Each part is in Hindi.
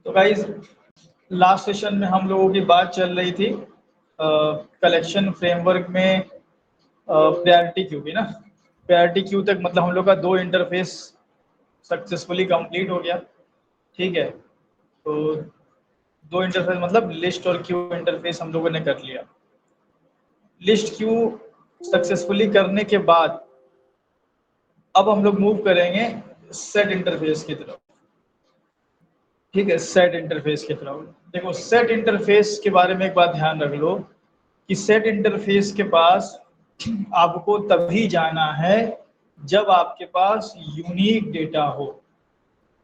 तो गाइस लास्ट सेशन में हम लोगों की बात चल रही थी कलेक्शन फ्रेमवर्क में प्रायोरिटी क्यू की ना। प्रायोरिटी क्यू तक मतलब हम लोग का 2 इंटरफेस सक्सेसफुली कंप्लीट हो गया। ठीक है, तो 2 इंटरफेस मतलब लिस्ट और क्यू इंटरफेस हम लोगों ने कर लिया। लिस्ट क्यू सक्सेसफुली करने के बाद अब हम लोग मूव करेंगे सेट इंटरफेस की तरफ। ठीक है, सेट इंटरफेस की तरफ। देखो, सेट इंटरफेस के बारे में एक बात ध्यान रख लो कि सेट इंटरफेस के पास आपको तभी जाना है जब आपके पास यूनिक डेटा हो।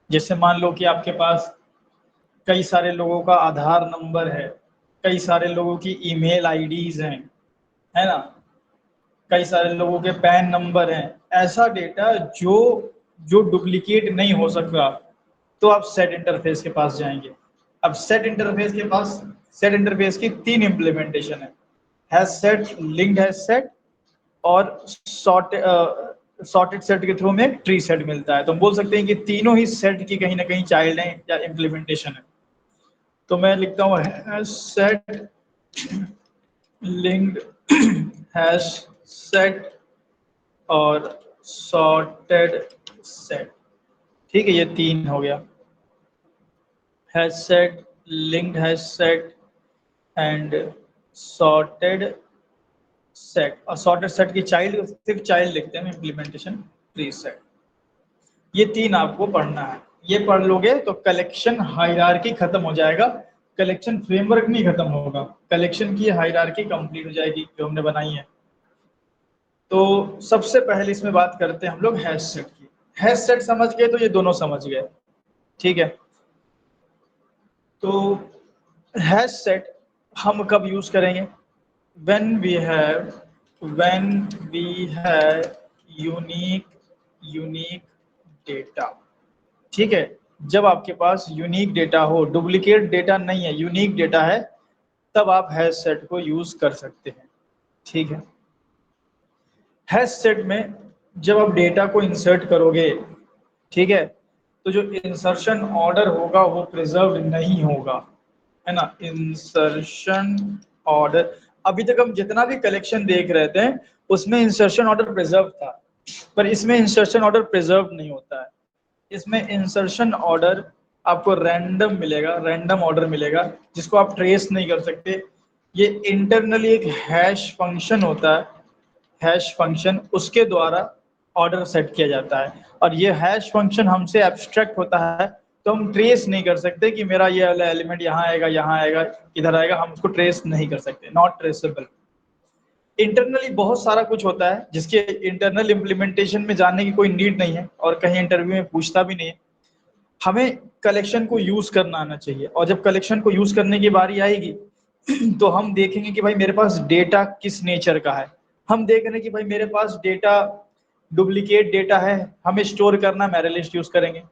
जैसे मान लो कि आपके पास कई सारे लोगों का आधार नंबर है, कई सारे लोगों की ईमेल आईडीज हैं, है ना, कई सारे लोगों के पैन नंबर हैं। ऐसा डेटा जो जो डुप्लीकेट नहीं हो सकता, तो आप सेट इंटरफेस के पास जाएंगे। अब सेट इंटरफेस के पास सेट इंटरफेस की 3 इंप्लीमेंटेशन है सेट, लिंक्ड हैश सेट और सॉर्टेड सेट के थ्रू में ट्री सेट मिलता है। तो हम बोल सकते हैं कि तीनों ही सेट की कहीं ना कहीं चाइल्ड है या इंप्लीमेंटेशन है। तो मैं लिखता हूँ सेट, लिंक्ड हैश सेट और सॉर्टेड सेट। ठीक है, ये 3 हो गया, hash set, linked hash set and sorted set. और सॉर्टेड सेट की चाइल्ड सिर्फ चाइल्ड लिखते हैं इंप्लीमेंटेशन ट्री सेट। ये 3 आपको पढ़ना है। ये पढ़ लोगे तो कलेक्शन हायरार्की खत्म हो जाएगा, कलेक्शन फ्रेमवर्क नहीं खत्म होगा, कलेक्शन की हायरार्की कंप्लीट हो जाएगी जो हमने बनाई है। तो सबसे पहले इसमें बात करते हैं हम लोग हैश सेट की। हैश सेट समझ गए तो ये दोनों समझ गए। ठीक है, तो हैश सेट हम कब यूज करेंगे? when we have unique data. ठीक है, जब आपके पास यूनिक डेटा हो, डुप्लीकेट डेटा नहीं है, यूनिक डेटा है, तब आप हैश सेट को यूज कर सकते हैं। ठीक है, हैश सेट में जब आप डेटा को इंसर्ट करोगे, ठीक है, तो जो इंसर्शन ऑर्डर होगा वो प्रिजर्व नहीं होगा, है ना। इंसर्शन ऑर्डर, अभी तक हम जितना भी कलेक्शन देख रहे थे उसमें इंसर्शन ऑर्डर प्रिजर्व था, पर इसमें इंसर्शन ऑर्डर प्रिजर्व नहीं होता है। इसमें इंसर्शन ऑर्डर आपको रैंडम मिलेगा, रैंडम ऑर्डर मिलेगा जिसको आप ट्रेस नहीं कर सकते। ये इंटरनली एक हैश फंक्शन होता है, हैश फंक्शन, उसके द्वारा ऑर्डर सेट किया जाता है। और ये हैश फंक्शन हमसे एब्स्ट्रैक्ट होता है, तो हम ट्रेस नहीं कर सकते कि मेरा ये वाला एलिमेंट यहाँ आएगा, यहाँ आएगा, इधर आएगा, हम उसको ट्रेस नहीं कर सकते, नॉट ट्रेसेबल। इंटरनली बहुत सारा कुछ होता है जिसके इंटरनल इम्प्लीमेंटेशन में जानने की कोई नीड नहीं है और कहीं इंटरव्यू में पूछता भी नहीं है। हमें कलेक्शन को यूज करना आना चाहिए, और जब कलेक्शन को यूज करने की बारी आएगी तो हम देखेंगे कि भाई मेरे पास डेटा किस नेचर का है। हम देख रहे हैं कि भाई मेरे पास डेटा डुप्लीकेट डेटा है, हमें स्टोर करना, मेरे लिस्ट यूज करेंगे।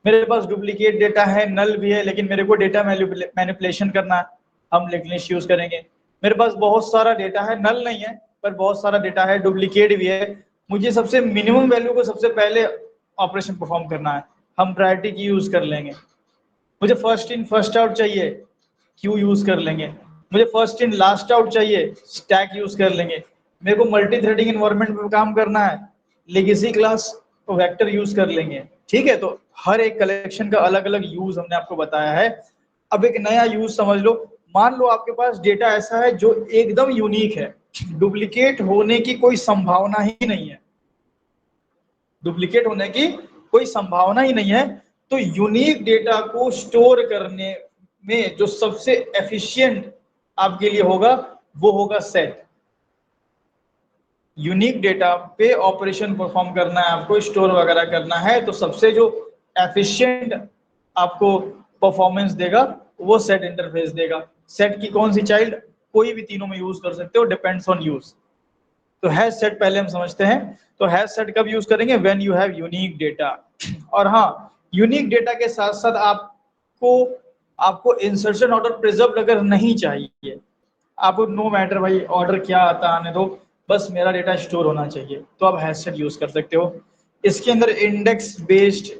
मेरे पास डुप्लीकेट डेटा है, नल भी है, लेकिन मेरे को डेटा मैनिपुलेशन करना है, हम लिंक लिस्ट यूज करेंगे। मेरे पास बहुत सारा डेटा है, नल नहीं है पर बहुत सारा डेटा है, डुप्लीकेट भी है, मुझे सबसे मिनिमम वैल्यू को सबसे पहले ऑपरेशन परफॉर्म करना है, हम प्रायोरिटी की यूज कर लेंगे। मुझे फर्स्ट इन फर्स्ट आउट चाहिए, क्यू यूज कर लेंगे। मुझे फर्स्ट इन लास्ट आउट चाहिए, स्टैक यूज कर लेंगे। मेरे को मल्टी थ्रेडिंग एनवायरनमेंट में काम करना है, लेगेसी क्लास वेक्टर यूज कर लेंगे। ठीक है, तो हर एक कलेक्शन का अलग अलग यूज हमने आपको बताया है। अब एक नया यूज समझ लो। मान लो आपके पास डेटा ऐसा है जो एकदम यूनिक है, डुप्लीकेट होने की कोई संभावना ही नहीं है, डुप्लीकेट होने की कोई संभावना ही नहीं है। तो यूनिक डेटा को स्टोर करने में जो सबसे एफिशिएंट आपके लिए होगा वो होगा सेट। यूनिक डेटा पे ऑपरेशन परफॉर्म करना है आपको, स्टोर वगैरह करना है, तो सबसे जो एफिशिएंट आपको परफॉर्मेंस देगा वो सेट इंटरफेस देगा। सेट की कौन सी चाइल्ड? कोई भी तीनों में यूज कर सकते हो, डिपेंड्स ऑन यूज। तो हैश सेट पहले हम समझते हैं। तो हैश सेट कब यूज करेंगे? When you have unique data. और हाँ, यूनिक डेटा के साथ साथ आपको आपको इंसर्शन ऑर्डर प्रिजर्व अगर नहीं चाहिए, आपको नो मैटर भाई ऑर्डर क्या आता आने दो, बस मेरा डेटा स्टोर होना चाहिए, तो आप हैश सेट यूज कर सकते हो। इसके अंदर index based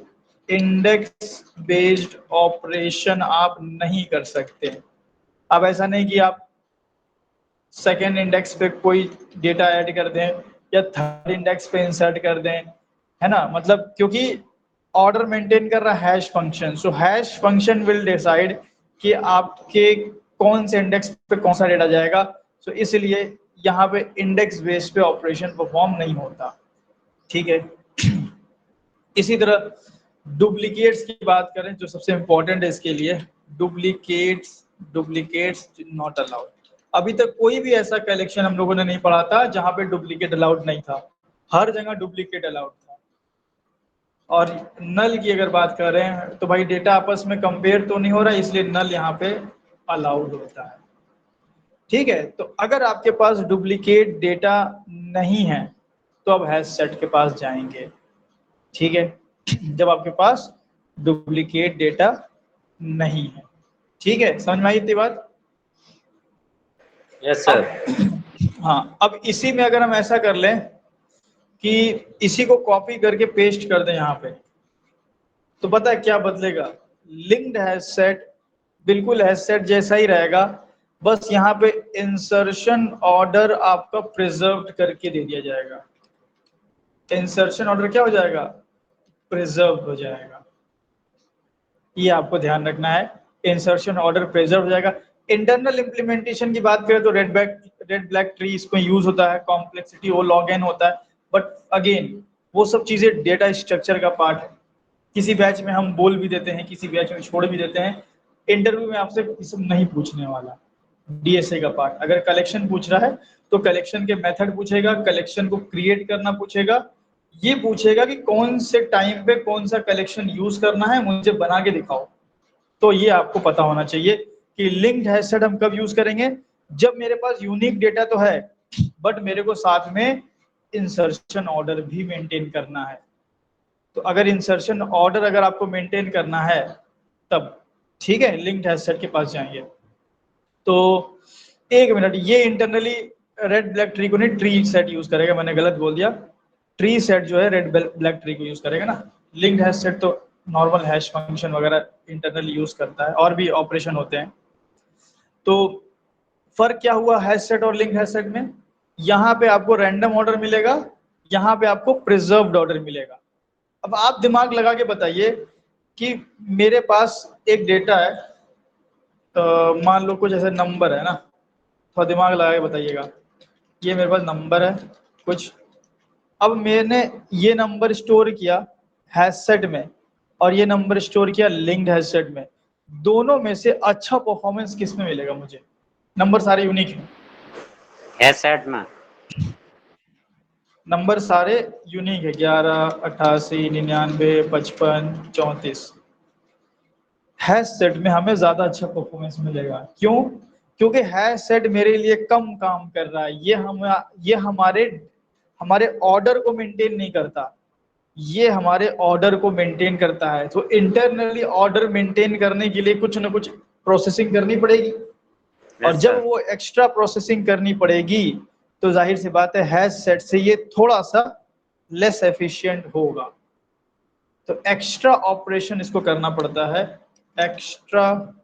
index based operation आप नहीं कर सकते। अब ऐसा नहीं कि आप सेकेंड इंडेक्स पे कोई डेटा ऐड कर दें या थर्ड इंडेक्स पे इंसर्ट कर दें, है ना, मतलब क्योंकि ऑर्डर मेंटेन कर रहा है hash function, so hash function will decide कि आपके कौन से इंडेक्स पे कौन सा डेटा जाएगा। सो इसलिए यहाँ पे इंडेक्स बेस्ड पे ऑपरेशन परफॉर्म नहीं होता, ठीक है। इसी तरह डुप्लीकेट्स की बात करें जो सबसे इंपॉर्टेंट है इसके लिए, डुप्लीकेट्स डुप्लीकेट्स नॉट अलाउड। अभी तक कोई भी ऐसा कलेक्शन हम लोगों ने नहीं पढ़ा था जहां पे डुप्लीकेट अलाउड नहीं था, हर जगह डुप्लीकेट अलाउड था। और नल की अगर बात करें तो भाई डेटा आपस में कंपेयर तो नहीं हो रहा, इसलिए नल यहाँ पे अलाउड होता है, ठीक है। तो अगर आपके पास डुप्लीकेट डेटा नहीं है तो अब हैश सेट के पास जाएंगे, ठीक है, जब आपके पास डुप्लीकेट डेटा नहीं है, ठीक है, समझ में आई इतनी बात? Yes sir. अब हाँ, अब इसी में अगर हम ऐसा कर लें कि इसी को कॉपी करके पेस्ट कर दें यहाँ पे, तो पता है क्या बदलेगा? लिंक्ड हैश सेट बिल्कुल हैश सेट जैसा ही रहेगा, बस यहाँ पे इंसर्शन ऑर्डर आपका प्रिजर्व करके दे दिया जाएगा। इंसर्शन ऑर्डर क्या हो जाएगा? प्रिजर्व हो जाएगा, ये आपको ध्यान रखना है। इंसर्शन ऑर्डर प्रिजर्व हो जाएगा। इंटरनल इंप्लीमेंटेशन की बात करें तो रेड ब्लैक ट्री इसमें यूज होता है, कॉम्प्लेक्सिटी वो लॉग एन होता है, बट अगेन वो सब चीजें डेटा स्ट्रक्चर का पार्ट है। किसी बैच में हम बोल भी देते हैं, किसी बैच में छोड़ भी देते हैं। इंटरव्यू में आपसे ये सब नहीं पूछने वाला। डीएसए का पार्ट अगर कलेक्शन पूछ रहा है तो कलेक्शन के मेथड पूछेगा, कलेक्शन को क्रिएट करना पूछेगा, ये पूछेगा कि कौन से टाइम पे कौन सा कलेक्शन यूज करना है, मुझे बना के दिखाओ। तो ये आपको पता होना चाहिए कि लिंक्ड हैश सेट हम कब यूज करेंगे? जब मेरे पास यूनिक डेटा तो है बट मेरे को साथ में इंसर्शन ऑर्डर भी मेंटेन करना है। तो अगर इंसर्शन ऑर्डर अगर आपको मेंटेन करना है तब, ठीक है, लिंक्ड हैश सेट के पास जाएंगे। तो एक मिनट, ये इंटरनली रेड ब्लैक ट्री को नहीं, ट्री सेट यूज करेगा, मैंने गलत बोल दिया। ट्री सेट जो है रेड ब्लैक ट्री को यूज करेगा ना। लिंक्ड हैश सेट तो नॉर्मल हैश फंक्शन वगैरह इंटरनली यूज करता है, और भी ऑपरेशन होते हैं। तो फर्क क्या हुआ हैश सेट और लिंक्ड हैश सेट में? यहाँ पे आपको रैंडम ऑर्डर मिलेगा, यहाँ पे आपको प्रिजर्व्ड ऑर्डर मिलेगा। अब आप दिमाग लगा के बताइए कि मेरे पास एक डेटा है, मान लो कुछ ऐसे नंबर है ना, थोड़ा दिमाग लगा के बताइएगा। ये मेरे पास नंबर है कुछ, अब मैंने ये नंबर स्टोर किया हैश सेट में और ये नंबर स्टोर किया लिंक्ड हैश सेट में। दोनों में से अच्छा परफॉर्मेंस किस में मिलेगा मुझे? नंबर सारे यूनिक हैं, हैश सेट में। नंबर सारे यूनिक है, 11, 88, 99, 55, 34। हैश सेट में हमें ज्यादा अच्छा परफॉर्मेंस मिलेगा। क्यों? क्योंकि हैश सेट मेरे लिए कम काम कर रहा है, ये हमारे हमारे ऑर्डर को मेंटेन नहीं करता, ये हमारे ऑर्डर को मेंटेन करता है। तो इंटरनली ऑर्डर मेंटेन करने के लिए कुछ ना कुछ प्रोसेसिंग करनी पड़ेगी, और यस जब सर। वो एक्स्ट्रा प्रोसेसिंग करनी पड़ेगी तो जाहिर सी बात है हैश सेट से ये थोड़ा सा लेस एफिशिएंट होगा। तो एक्स्ट्रा ऑपरेशन इसको करना पड़ता है, एक्स्ट्रा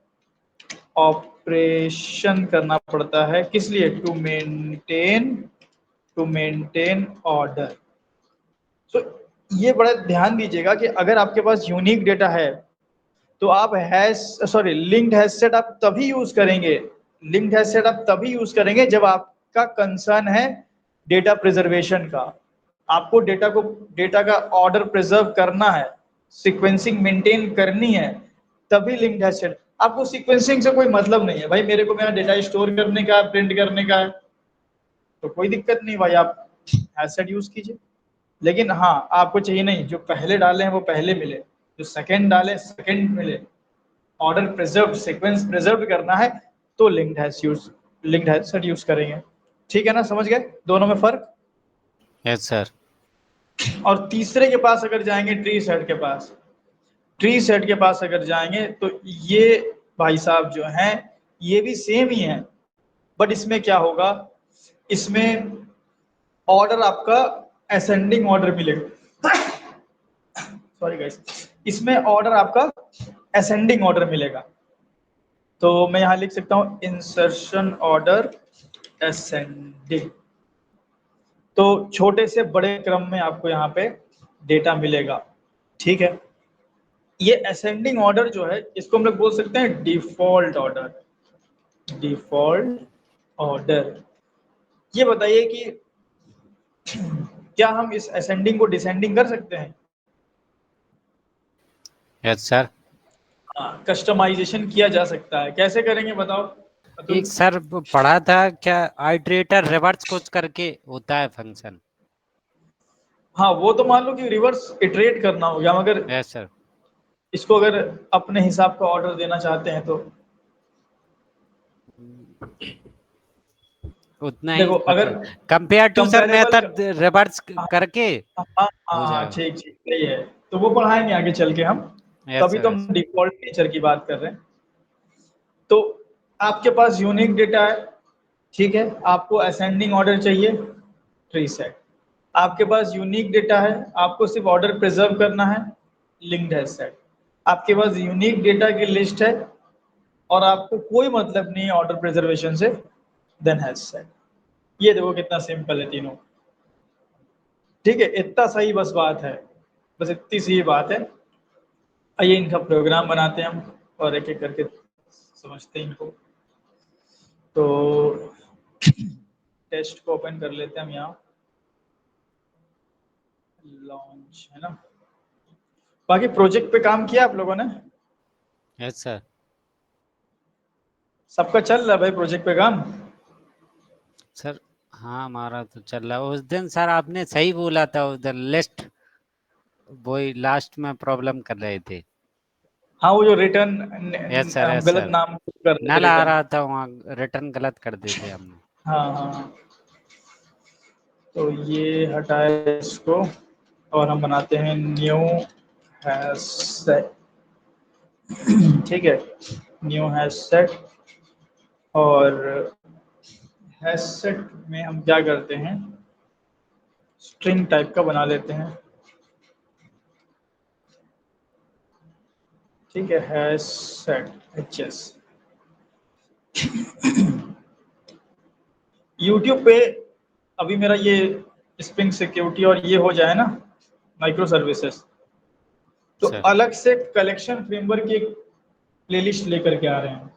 ऑपरेशन करना पड़ता है, किस लिए? To maintain order. तो ये बड़ा ध्यान दीजिएगा कि अगर आपके पास यूनिक डेटा है तो आप लिंक्ड हैश सेट आप तभी यूज करेंगे, लिंक्ड हैश सेट आप तभी यूज करेंगे जब आपका कंसर्न है डेटा प्रिजर्वेशन का। आपको डेटा का ऑर्डर प्रिजर्व करना है, सीक्वेंसिंग मेंटेन करनी है, तभी लिंक्ड हैश सेट। आपको सीक्वेंसिंग से कोई मतलब नहीं है भाई, मेरे को मेरा डेटा स्टोर करने का है, प्रिंट करने का है, तो कोई दिक्कत नहीं भाई, आप हैश सेट यूज कीजिए। लेकिन हाँ, आपको चाहिए नहीं जो पहले डाले हैं वो पहले मिले, जो सेकंड डाले सेकंड मिले, ऑर्डर प्रिजर्व, सीक्वेंस प्रिजर्व करना है तो लिंक्ड हैश सेट यूज करेंगे। ठीक है ना, समझ गए दोनों में फर्क? Yes sir. और तीसरे के पास अगर जाएंगे, ट्री सेट के पास, ट्री सेट के पास अगर जाएंगे तो ये भाई साहब जो हैं ये भी सेम ही है, बट इसमें क्या होगा, इसमें ऑर्डर आपका असेंडिंग ऑर्डर मिलेगा। सॉरी गाइस, इसमें ऑर्डर आपका असेंडिंग ऑर्डर मिलेगा। तो मैं यहां लिख सकता हूं इंसर्शन ऑर्डर असेंडिंग। तो छोटे से बड़े क्रम में आपको यहाँ पे डेटा मिलेगा। ठीक है, ये असेंडिंग ऑर्डर जो है इसको हम लोग बोल सकते हैं डिफॉल्ट ऑर्डर। Default order. ये बताइए कि क्या हम इस असेंडिंग को डिसेंडिंग कर सकते हैं? Yes sir. कस्टमाइजेशन किया जा सकता है, कैसे करेंगे बताओ अतुल? एक सर पढ़ा था क्या, आइटरेटर रिवर्स कुछ करके होता है फंक्शन। हाँ, वो तो मान लो कि रिवर्स इटरेट करना हो गया, मगर यस सर। इसको अगर अपने हिसाब का ऑर्डर देना चाहते हैं तो उतना ही देखो, अगर मतलब compare to sir comparable. Method reverse करके हाँ हो हाँ, जाएगा। ठीक ठीक, सही है। तो वो पढ़ाएंगे आगे चल के हम। यस तभी सर तो यस। हम डिफॉल्ट नेचर की बात कर रहे हैं। तो आपके पास यूनिक डेटा है, ठीक है, आपको असेंडिंग ऑर्डर चाहिए, ट्री सेट। आपके पास यूनिक डेटा है, आपको सिर्फ ऑर्डर प्रिजर्व करना है, लिंक्ड है सेट। आपके पास यूनिक डेटा की लिस्ट है और आपको कोई मतलब नहीं है ऑर्डर प्रिजर्वेशन से, देन हैज सेट। ये देखो कितना सिंपल है तीनों। ठीक है, इतना सही बस बात है, बस इतनी सी बात है। आइए इनका प्रोग्राम बनाते हैं हम और एक एक करके समझते हैं इनको। तो टेस्ट को ओपन कर लेते हैं हम यहाँ, लॉन्च है ना। बाकी प्रोजेक्ट पे काम किया आप लोगों ने? Yes sir. सबका चल रहा है भाई प्रोजेक्ट पे काम? सर हाँ हमारा तो चल रहा है। उस दिन सर आपने सही बोला था, उधर लिस्ट वही लास्ट में प्रॉब्लम कर रहे थे। हाँ, वो जो रिटर्न यस सर हम यस गलत सर। नाम कर रहे थे नल आ रिटर्न। रहा था वहाँ, रिटर्न गलत कर देते हमने। हाँ हाँ, तो ये हटाए इसको और हम बनाते हैं न्यू हैशसेट। ठीक है, न्यू हैशसेट। और हैशसेट में हम क्या करते हैं, स्ट्रिंग टाइप का बना लेते हैं। ठीक है, हैशसेट एचएस। यूट्यूब पे अभी मेरा ये स्प्रिंग सिक्योरिटी और ये हो जाए ना, माइक्रो सर्विसेज, तो सर अलग से कलेक्शन फ्रेमवर्क की एक प्लेलिस्ट लेकर के आ रहे हैं।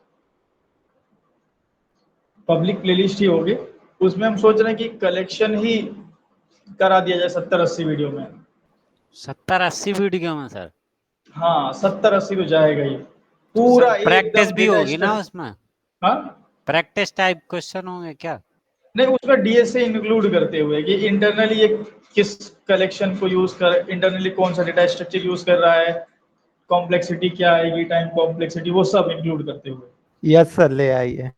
पब्लिक प्लेलिस्ट ही होगी, उसमें हम सोच रहे हैं कि कलेक्शन ही करा दिया जाए 70-80 वीडियो में। 70-80 वीडियो में सर? हाँ, 70-80 तो जाएगा ही, तो सर पूरा प्रैक्टिस एकदम भी डेटा होगी ना स्ट्रक्चर। उसमें? हाँ, प्रैक्टिस टाइप क्वेश्चन होंगे क्या? नहीं, उसमें डीएसए इंक्लूड करते हुए कि इंटरनली ये किस कलेक्शन को यूज कर, इंटरनली कौन सा डेटा स्ट्रक्चर यूज कर रहा है, कॉम्प्लेक्सिटी क्या आएगी, टाइम कॉम्प्लेक्सिटी, वो सब इंक्लूड करते हुए। यस सर, ले आइए।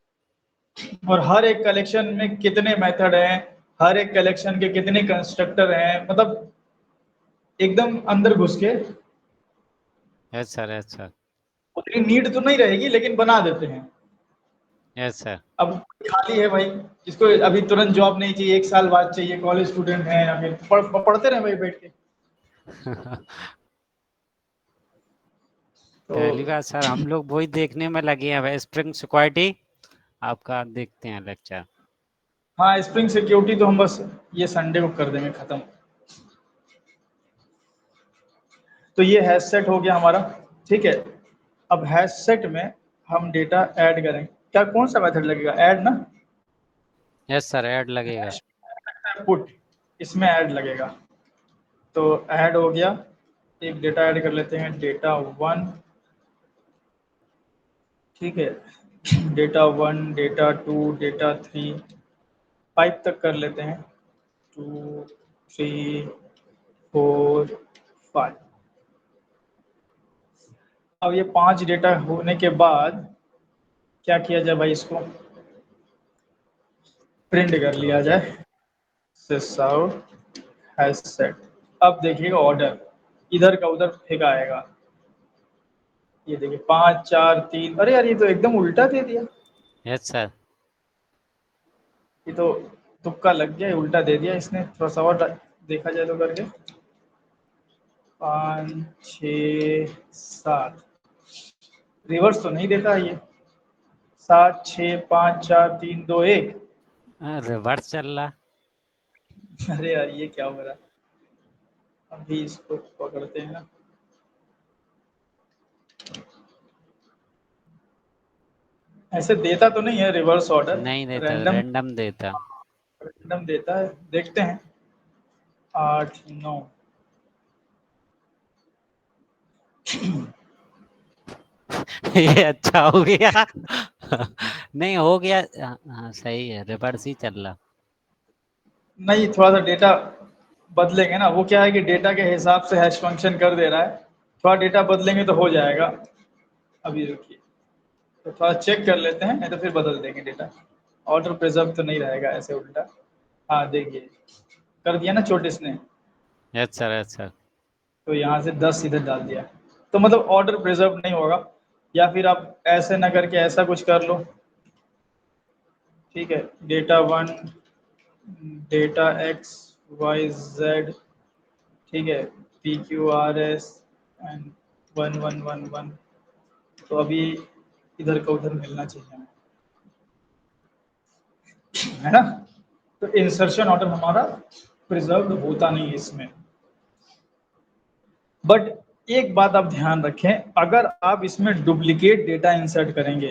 और हर एक कलेक्शन में कितने मेथड हैं, हर एक कलेक्शन के कितने कंस्ट्रक्टर हैं, मतलब एकदम अंदर घुस के। Yes sir yes sir. उतनी नीड तो नहीं रहेगी लेकिन बना देते हैं। Yes sir. अब खाली है भाई, जिसको अभी तुरंत जॉब नहीं चाहिए, 1 साल बाद चाहिए, कॉलेज स्टूडेंट हैं या फिर पढ़ते रहे भाई बैठ के। तो पहली बार सर हम लोग वही देखने में लगे हैं भाई, स्प्रिंग सिक्योरिटी आपका देखते हैं लेक्चर। हाँ, स्प्रिंग सिक्योरिटी तो हम बस ये संडे को कर देंगे खत्म। तो ये हैश सेट हो गया हमारा। ठीक है, अब हैश सेट में हम डेटा ऐड करेंगे। क्या कौन सा मेथड लगेगा, ऐड ना? यस सर ऐड लगेगा। पुट, इसमें ऐड लगेगा। तो ऐड हो गया, एक डेटा ऐड कर लेते हैं, डेटा 1। ठीक है, डेटा 1, डेटा 2, डेटा 3, 5 तक कर लेते हैं, 2, 3, 4, 5। अब ये 5 डेटा होने के बाद क्या किया जाए भाई, इसको प्रिंट कर लिया जाए, सिस आउट हैज सेट। अब देखिएगा ऑर्डर इधर का उधर फेंका आएगा। ये देखिए 5, 4, 3, अरे यार ये तो एकदम उल्टा दे दिया। Yes sir. ये तो तुक्का लग गया, उल्टा दे दिया इसने, थोड़ा सा और देखा जाए तो करके। 5 6 7 रिवर्स तो नहीं देता है ये। 7 6 5 4 3 2 1। रिवर्स चल रहा। अरे यार ये क्या हो रहा है। अभी इसको पकड़ते हैं ना। ऐसे देता तो नहीं है रिवर्स ऑर्डर, नहीं देता, रैंडम रैंडम देता। रैंडम देता है, देखते हैं। 8 9 ये अच्छा हो गया। नहीं हो गया। हाँ सही है, रिवर्स ही चल रहा। नहीं, थोड़ा सा डेटा बदलेंगे ना, वो क्या है कि डेटा के हिसाब से हैश फंक्शन कर दे रहा है। थोड़ा डेटा बदलेंगे तो हो जाएगा। अभी रुकिए, तो थोड़ा चेक कर लेते हैं, नहीं तो फिर बदल देंगे डेटा। ऑर्डर प्रिजर्व तो नहीं रहेगा ऐसे उल्टा। हाँ देखिए, कर दिया ना छोटे ने। Yes sir, yes sir. तो यहाँ से 10 इधर डाल दिया, तो मतलब ऑर्डर प्रिजर्व नहीं होगा। या फिर आप ऐसे ना करके ऐसा कुछ कर लो। ठीक है, data 1, data X Y Z, ठीक है, P Q R S and 1111। तो अभी इधर का उधर मिलना चाहिए हमें, है ना। तो इंसर्शन ऑर्डर हमारा प्रिजर्व होता नहीं है इसमें। बट एक बात आप ध्यान रखें, अगर आप इसमें डुप्लीकेट डेटा इंसर्ट करेंगे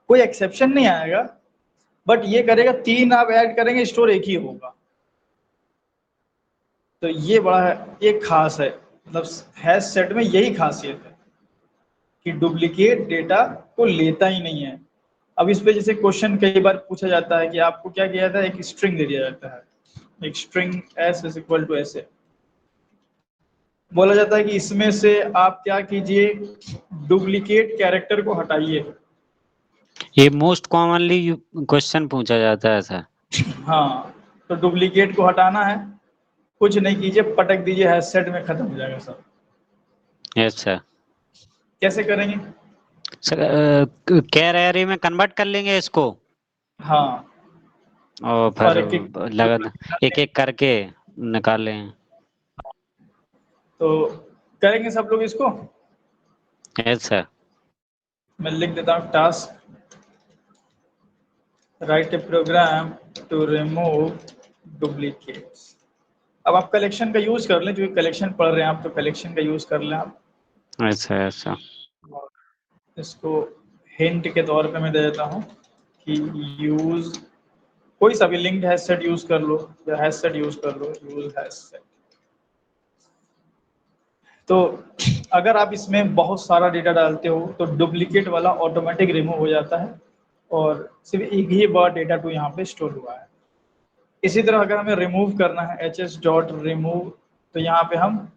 कोई एक्सेप्शन नहीं आएगा, बट ये करेगा 3 आप ऐड करेंगे स्टोर एक ही होगा। तो ये बड़ा एक खास है, मतलब हैश सेट में यही खासियत है कि डुप्लीकेट डेटा को लेता ही नहीं है। अब इस पे जैसे क्वेश्चन कई बार पूछा जाता है कि आपको क्या किया जाता है, एक स्ट्रिंग दे दिया जाता है, एक string S is equal to ऐसे बोला जाता है कि इसमें से आप क्या कीजिए, डुप्लीकेट कैरेक्टर को हटाइए। ये मोस्ट कॉमनली क्वेश्चन पूछा जाता है सर। हाँ, तो डुप्लीकेट को हटाना है, कुछ नहीं कीजिए, पटक दीजिए, हैश सेट में खत्म हो जाएगा सब। Yes sir. कैसे करेंगे? सर कैर एरे में कन्वर्ट कर लेंगे इसको, हाँ, और फिर और एक लगा एक एक करके निकालें। तो करेंगे सब लोग इसको। Yes sir. मैं लिख देता हूँ task, write a program to remove duplicates. अब आप कलेक्शन का यूज कर लें, जो कलेक्शन पढ़ रहे हैं आप, तो कलेक्शन का यूज कर लें आप। Yes sir, yes sir. इसको हिंट के तौर पे मैं दे देता हूँ कि यूज कोई सा भी लिंक्ड हैश सेट यूज कर लो, या हैश सेट यूज कर लो, यूज हैश सेट। तो अगर आप इसमें बहुत सारा डेटा डालते हो तो डुप्लीकेट वाला ऑटोमेटिक रिमूव हो जाता है, और सिर्फ एक ही बार डेटा टू यहाँ पे स्टोर हुआ है। इसी तरह अगर हमें रिमूव करना है एच डॉट रिमूव, तो यहाँ पे हम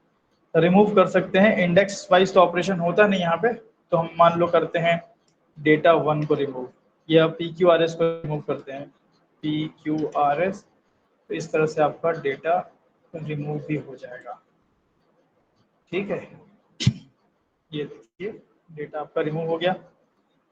रिमूव कर सकते हैं इंडेक्स वाइज, तो ऑपरेशन होता नहीं यहाँ पे। तो हम मान लो करते हैं डेटा 1 को रिमूव, या पी क्यू आर एस को रिमूव करते हैं, पी क्यू आर एस। तो इस तरह से आपका डेटा रिमूव भी हो जाएगा। ठीक है, ये देखिए डेटा आपका रिमूव हो गया।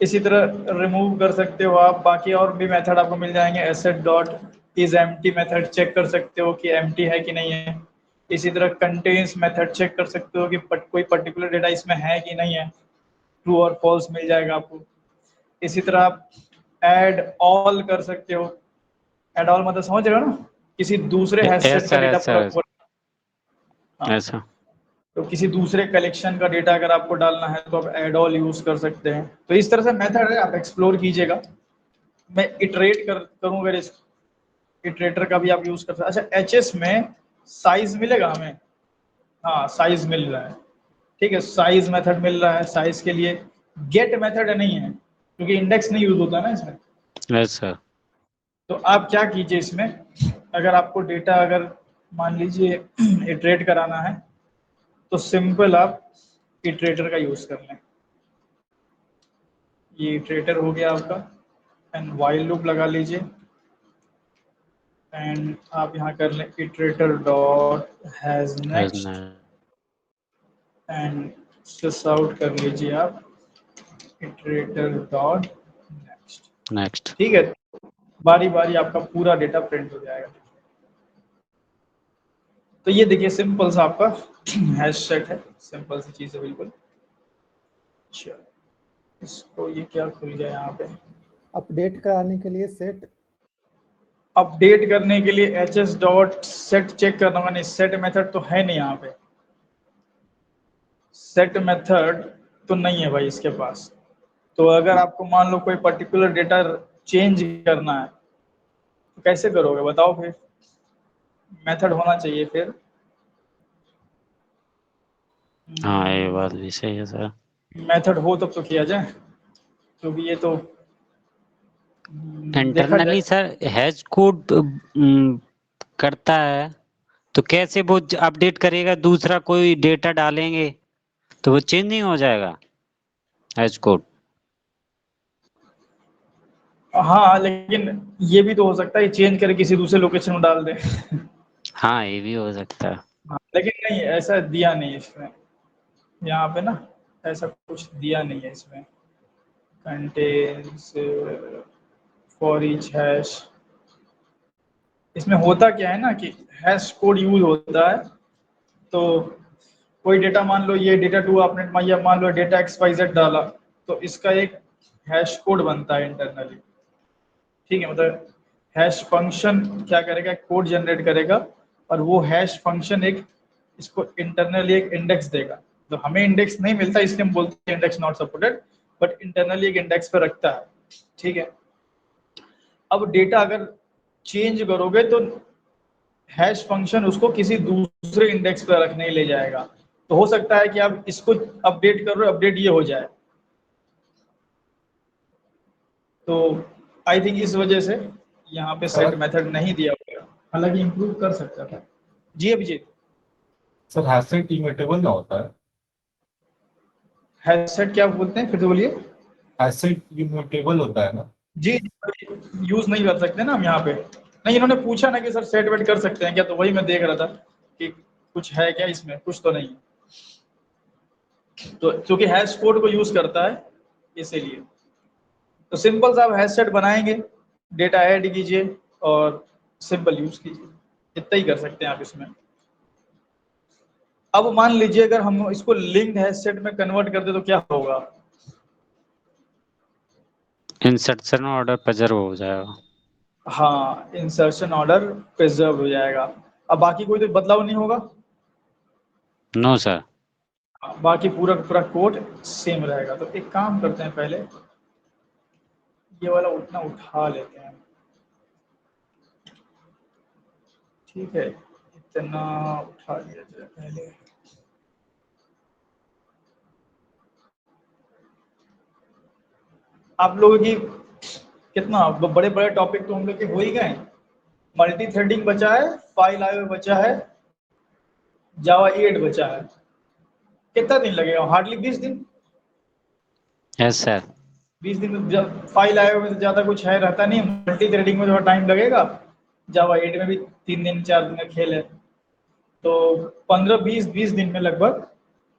इसी तरह रिमूव कर सकते हो आप, बाकी और भी मेथड आपको मिल जाएंगे। A set dot is empty method check कर सकते हो कि एम्प्टी है कि नहीं है। इसी तरह कंटेन्स मेथड चेक कर सकते हो कि कोई पर्टिकुलर डेटा इसमें है कि नहीं है, ट्रू और फॉल्स मिल जाएगा आपको। इसी तरह आप ऐड ऑल कर सकते हो। ऐड ऑल मतलब समझ रहे हो ना, किसी दूसरे हैश यस सेट का सर, डेटा यस पूरा सर, पूरा। हाँ, यस सर। तो किसी दूसरे कलेक्शन का डेटा अगर आपको डालना है तो आप एड ऑल यूज कर सकते हैं। तो इस तरह से मेथड है, आप एक्सप्लोर कीजिएगा। मैं इटरेट करूंगा, इस इटरेटर का भी आप यूज कर सकते हैं। अच्छा, एचएस में साइज मिलेगा हमें? हाँ, साइज मिल रहा है। ठीक है, साइज मेथड मिल रहा है। साइज के लिए गेट मेथड नहीं है, क्योंकि इंडेक्स नहीं यूज होता ना इसमें। Yes sir. तो आप क्या कीजिए इसमें, अगर आपको डेटा अगर मान लीजिए इटरेट कराना है, तो सिंपल आप इटरेटर का यूज कर लें। ये इटरेटर हो गया आपका, एंड वाइल लूप लगा लीजिए, एंड आप यहाँ कर लें iterator dot has next, and sys out कर लीजिए आप इटरेटर डॉट नेक्स्ट। नेक्स्ट। ठीक है, बारी बारी आपका पूरा डेटा प्रिंट हो जाएगा। तो ये देखिए सिंपल सा आपका हैश सेट है, सिंपल सी चीज है बिल्कुल। अच्छा, इसको ये क्या खुल गया यहाँ पे, अपडेट कराने के लिए सेट, अपडेट करने के लिए H S dot set check करना होगा। नहीं, सेट मेथड तो है नहीं यहाँ पे, सेट मेथड तो नहीं है भाई इसके पास। तो अगर आपको मान लो कोई पर्टिकुलर डेटा चेंज करना है तो कैसे करोगे बताओ फिर, मेथड होना चाहिए फिर। हाँ ये बात भी सही है सर। मेथड हो तब तो किया जाए, क्योंकि ये तो देखा इंटरनली जाए। सर हैश कोड करता है तो कैसे वो अपडेट करेगा, दूसरा कोई डेटा डालेंगे तो वो चेंज नहीं हो जाएगा हैश कोड? हाँ लेकिन ये भी तो हो सकता है चेंज करके किसी दूसरे लोकेशन में डाल दे। हाँ ये भी हो सकता है। हाँ, लेकिन नहीं ऐसा दिया नहीं है इसमें, यहाँ पे ना ऐसा कुछ दिया नहीं है इसमें। कंटेन्स फॉर ईच हैश, इसमें होता क्या है ना कि हैश कोड यूज होता है। तो कोई डेटा मान लो, ये डेटा टू आपने या मान लो डेटा एक्स वाई जेड डाला, तो इसका एक हैश कोड बनता है इंटरनली। ठीक है, मतलब हैश फंक्शन क्या करेगा, कोड जनरेट करेगा, और वो हैश फंक्शन एक इसको इंटरनली एक इंडेक्स देगा। तो हमें इंडेक्स नहीं मिलता इसलिए हम बोलते हैं index not supported, but internally एक इंडेक्स पे रखता है। ठीक है, अब डेटा अगर चेंज करोगे तो हैश फंक्शन उसको किसी दूसरे इंडेक्स पर रखने ले जाएगा। तो हो सकता है कि आप इसको अपडेट कर रहे हो, अपडेट ये हो जाए। तो आई थिंक इस वजह से यहाँ पे सेट सर मेथड नहीं दिया हुआ, हालांकि इंप्रूव कर सकता था। जी Abhijeet, sir hash set immutable ना होता है? हैश सेट क्या बोलते हैं, फिर से बोलिए। हैश सेट इम्यूटेबल होता है ना? जी, यूज नहीं कर सकते ना हम यहाँ पे। नहीं, इन्होंने पूछा ना कि सर सेट वेट कर सकते हैं क्या, तो वही मैं देख रहा था कि कुछ है क्या इसमें, कुछ तो नहीं। तो क्योंकि हैश कोड को यूज करता है इसीलिए। तो सिंपल सा आप हैश सेट बनाएंगे, डेटा ऐड कीजिए और सिंपल यूज कीजिए, इतना ही कर सकते हैं आप इसमें। अब मान लीजिए अगर हम इसको लिंक्ड हैश सेट में कन्वर्ट कर दे तो क्या होगा। इंसर्शन ऑर्डर प्रिजर्व हो जाएगा। हाँ, इंसर्शन ऑर्डर प्रिजर्व हो जाएगा। अब बाकी कोई तो बदलाव नहीं होगा। No sir. बाकी पूरा पूरा कोड सेम रहेगा। तो एक काम करते हैं, पहले ये वाला उठना उठा लेते हैं। ठीक है, इतना उठा लिया जाए पहले। आप लोगों की कितना बड़े बड़े टॉपिक तो हम लोग के हो ही गए। मल्टी थ्रेडिंग बचा है, फाइल आईओ बचा है, जावा 8 बचा है। कितना दिन लगेगा, हार्डली 20 दिन। Yes sir. 20 दिन में फाइल आईओ में तो ज्यादा कुछ है रहता नहीं, मल्टी थ्रेडिंग में थोड़ा टाइम लगेगा। जावा 8 में भी 3 दिन 4 दिन का खेल है। तो 15-20 दिन में लगभग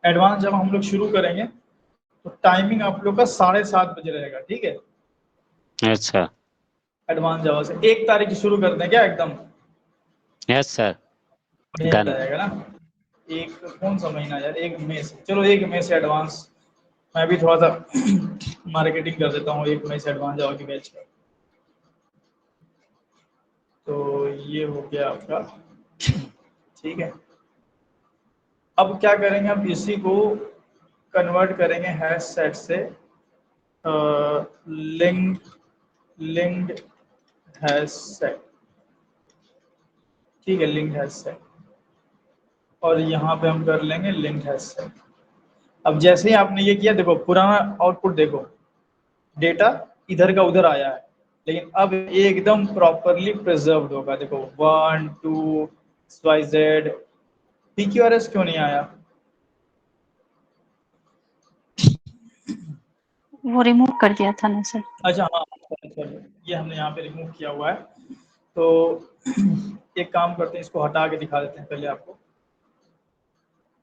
एडवांस जब हम लोग शुरू करेंगे तो टाइमिंग आप लोग का 7:30 बजे रहेगा। ठीक है, यस सर। एडवांस जावा से 1 तारीख से शुरू करते हैं क्या, एकदम यस सर। बढ़िया डन। रहेगा ना। एक कौन सा महीना यार, 1 मई से, चलो 1 मई से एडवांस। मैं भी थोड़ा सा मार्केटिंग कर देता हूँ 1 मई से एडवांस जावा की बैच का। तो ये हो गया आपका। ठीक है, अब क्या करेंगे, हम इसी को कन्वर्ट करेंगे हैश सेट से लिंक लिंक्ड हैश सेट। ठीक है, लिंक्ड हैश सेट, और यहाँ पे हम कर लेंगे लिंक्ड हैश सेट। अब जैसे ही आपने ये किया, देखो पुराना आउटपुट देखो, डेटा इधर का उधर आया है, लेकिन अब ये एकदम प्रॉपरली प्रिजर्व्ड होगा। देखो 1 2 XYZ, PQRS क्यों नहीं आया। वो रिमूव कर दिया था ना सर। अच्छा हाँ, sorry, ये हमने यहाँ पे रिमूव किया हुआ है। तो एक काम करते हैं, इसको हटा के दिखा देते हैं पहले आपको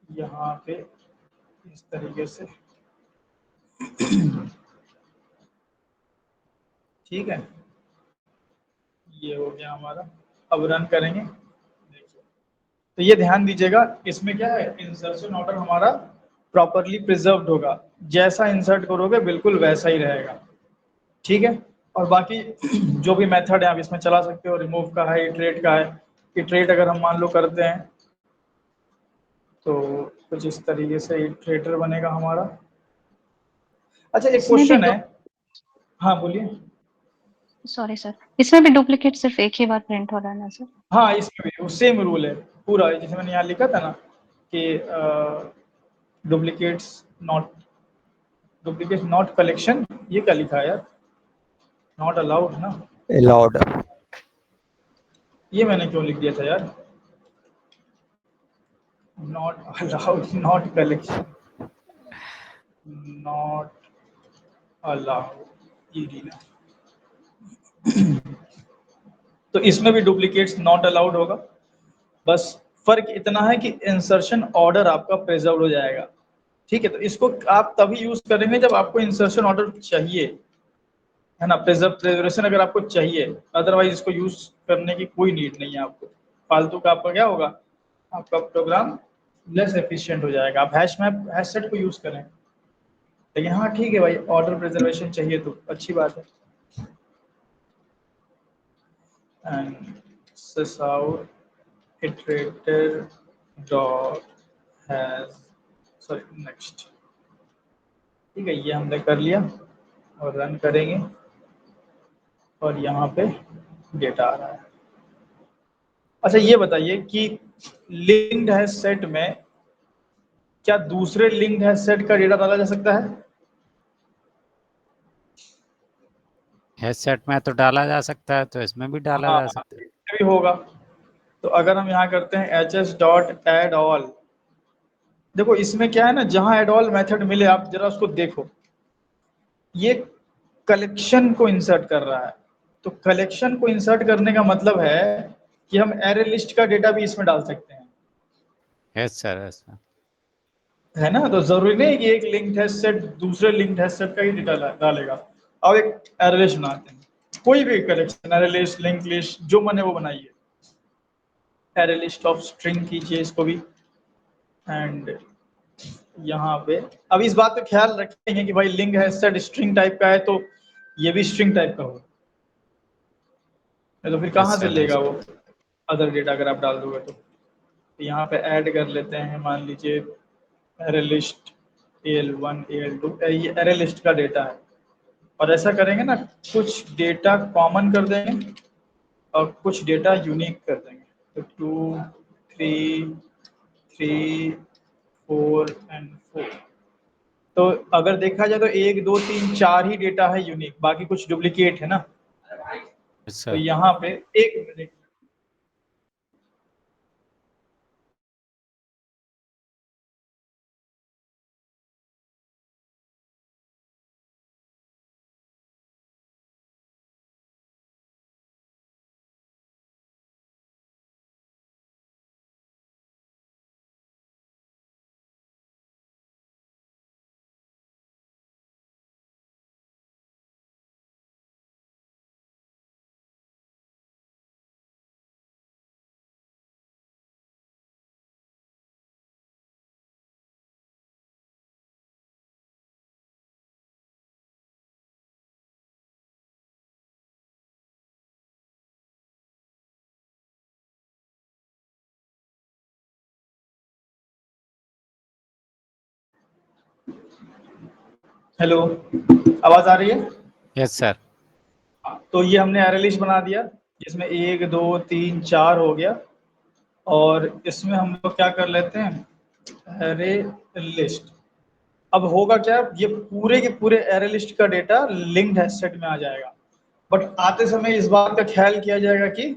यहाँ पे इस तरीके से। ठीक है, ये हो गया हमारा। अब रन करेंगे, देखिए तो ये ध्यान दीजिएगा, इसमें क्या है, इंसर्शन ऑर्डर हमारा प्रॉपरली प्रिजर्व्ड होगा, जैसा इंसर्ट करोगे बिल्कुल वैसा ही रहेगा, ठीक है। और बाकी जो भी मेथड है आप इसमें चला सकते हो, रिमूव का है, इटरेट का है। इटरेट अगर हम मान लो करते हैं तो कुछ इस तरीके से इटरेटर बनेगा हमारा। अच्छा एक इसमें भी क्वेश्चन है, हाँ बोलिए। सॉरी सर, इसमें भी डुप्लीकेट सिर्फ एक ही बार प्रिंट हो रहा है ना सर? हाँ इसमें भी सेम रूल है पूरा, जैसे मैंने यहाँ लिखा था ना कि duplicates not, duplicate not collection, ये क्या लिखा है यार, नॉट अलाउड ना, अलाउड। ये मैंने क्यों लिख दिया था यार, not allowed not collection, not allowed, ये ना। तो इसमें भी डुप्लीकेट्स नॉट अलाउड होगा, बस फर्क इतना है कि इंसर्शन ऑर्डर आपका प्रिजर्व हो जाएगा, ठीक है। तो इसको आप तभी यूज करेंगे जब आपको इंसर्शन ऑर्डर चाहिए, है ना, प्रिजर्वेशन अगर आपको चाहिए, अदरवाइज इसको यूज करने की कोई नीड नहीं है आपको। फालतू का आपका क्या होगा, आपका प्रोग्राम लेस एफिशिएंट हो जाएगा। आप हैश मैप हैश सेट को यूज करें, लेकिन हाँ ठीक है भाई, ऑर्डर प्रिजर्वेशन चाहिए तो अच्छी बात है। And sysout iterator dot has, sorry next, ठीक है, ये हमने कर लिया और रन करेंगे और यहाँ पे डेटा आ रहा है। अच्छा ये बताइए कि लिंक्ड हैश सेट में क्या दूसरे लिंक्ड हैश सेट का डेटा डाला जा सकता है? हेडसेट में तो डाला जा सकता है, तो इसमें भी डाला हाँ जा सकता है। इसमें भी होगा। तो अगर हम यहाँ करते हैं hs डॉट एड ऑल, देखो इसमें क्या है ना, जहां एड ऑल मेथड मिले आप जरा उसको देखो, ये कलेक्शन को इंसर्ट कर रहा है। तो कलेक्शन को इंसर्ट करने का मतलब है कि हम एरे लिस्ट का डेटा भी इसमें डाल सकते हैं, यस सर, यस सर। है ना। तो जरूरी नहीं कि एक लिंक्ड हैश सेट दूसरे लिंक्ड हैश सेट का ही डेटा डालेगा। अब एक एरे लिस्ट बनाते हैं, कोई भी collection, array list, link list, जो मन है वो बनाइए। एरे लिस्ट ऑफ स्ट्रिंग कीजिए इसको भी, एंड यहाँ पे अब इस बात का ख्याल रखेंगे कि भाई link hash set string type का है तो ये भी स्ट्रिंग टाइप का होगा, तो फिर कहाँ यस से सर, लेगा यस। वो अदर डेटा अगर आप डाल दोगे तो। यहाँ पे ऐड कर लेते हैं, मान लीजिए एरे लिस्ट AL1 AL2, ये एरे लिस्ट का डेटा है। और ऐसा करेंगे ना, कुछ डेटा कॉमन कर देंगे और कुछ डेटा यूनिक कर देंगे। तो 2 3 3 4 एंड 4, तो अगर देखा जाए तो 1 2 3 4 ही डेटा है यूनिक, बाकी कुछ डुप्लीकेट है ना। यस तो सर। यहाँ पे एक मिनट, हेलो, आवाज आ रही है? Yes sir. तो ये हमने एरे लिस्ट बना दिया जिसमें 1 2 3 4 हो गया, और इसमें हम लोग क्या कर लेते हैं, एरे लिस्ट। अब होगा क्या, ये पूरे के पूरे एरे लिस्ट का डेटा लिंक्ड हैश सेट में आ जाएगा, बट आते समय इस बात का ख्याल किया जाएगा कि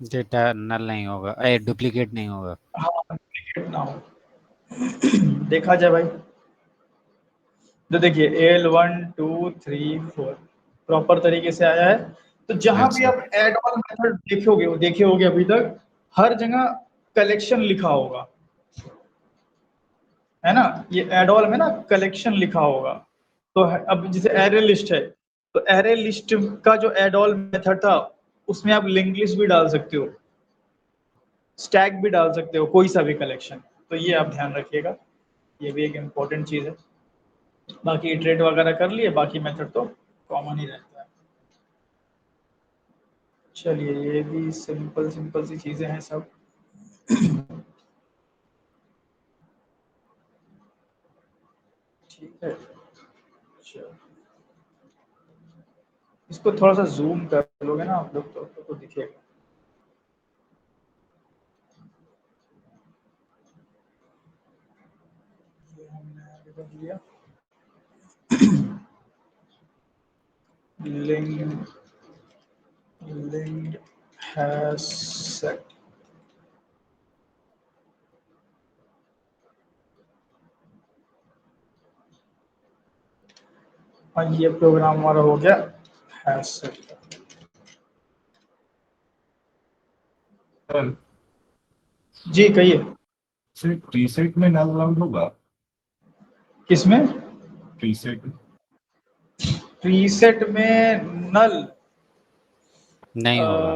डेटा नल नहीं होगा, डुप्लीकेट नहीं होगा। हाँ डुप्लीकेट ना हो। देखा जाए भाई, तो देखिए AL1 2 3 4 प्रॉपर तरीके से आया है। तो जहां यस भी सर। आप एड ऑन मेथड देखे होगे अभी तक, हर जगह कलेक्शन लिखा होगा, है ना। ये एड ऑल में ना कलेक्शन लिखा होगा। तो अब जैसे एरे लिस्ट है, तो एरे लिस्ट का जो एड ऑल मेथड था उसमें आप लिंक लिस्ट भी डाल सकते हो, स्टैक भी डाल सकते हो, कोई सा भी कलेक्शन। तो ये आप ध्यान रखिएगा, ये भी एक इम्पोर्टेंट चीज़ है। बाकी इटरेट वगैरह कर लिए, बाकी मेथड तो कॉमन ही रहता है। चलिए, ये भी सिंपल सिंपल सी चीज़ें हैं सब। ठीक है, चलो इसको थोड़ा सा जूम कर लोगे ना आप लोग तो दिखेगा। ये हमने आगे कर लिया। linked has set। और ये प्रोग्राम हमारा हो गया हैश सेट। सर जी कहिए। सिर्फ प्रीसेट में नल अलाउड होगा? किसमें? प्रीसेट प्रीसेट में नल नहीं होगा,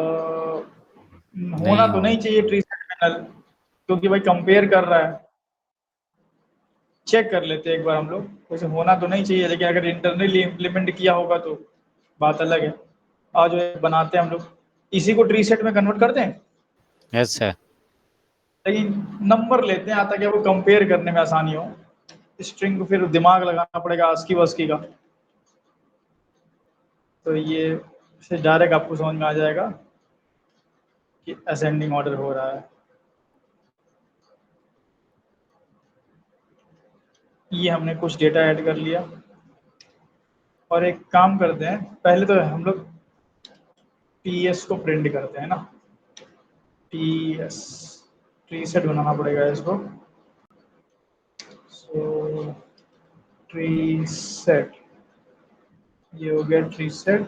होना नहीं तो नहीं होगा। चाहिए प्रीसेट में नल, क्योंकि भाई कंपेयर कर रहा है। चेक कर लेते हैं एक बार हम लोग, वैसे होना तो नहीं चाहिए, लेकिन अगर इंटरनली इम्प्लीमेंट किया होगा तो बात अलग है। आज जो बनाते हैं हम लोग, इसी को ट्री सेट में कन्वर्ट कर दें, यस सर। लेकिन नंबर लेते हैं ताकि वो कंपेयर करने में आसानी हो। स्ट्रिंग को फिर दिमाग लगाना पड़ेगा आस्की वास्की का। तो ये से डायरेक्ट आपको समझ में आ जाएगा कि असेंडिंग ऑर्डर हो रहा है। ये हमने कुछ डेटा ऐड कर लिया, और एक काम करते हैं, पहले तो हम लोग ps को प्रिंट करते हैं ना। ps ट्री सेट बनाना पड़ेगा इसको। सो ट्री सेट, ये हो गया ट्री सेट,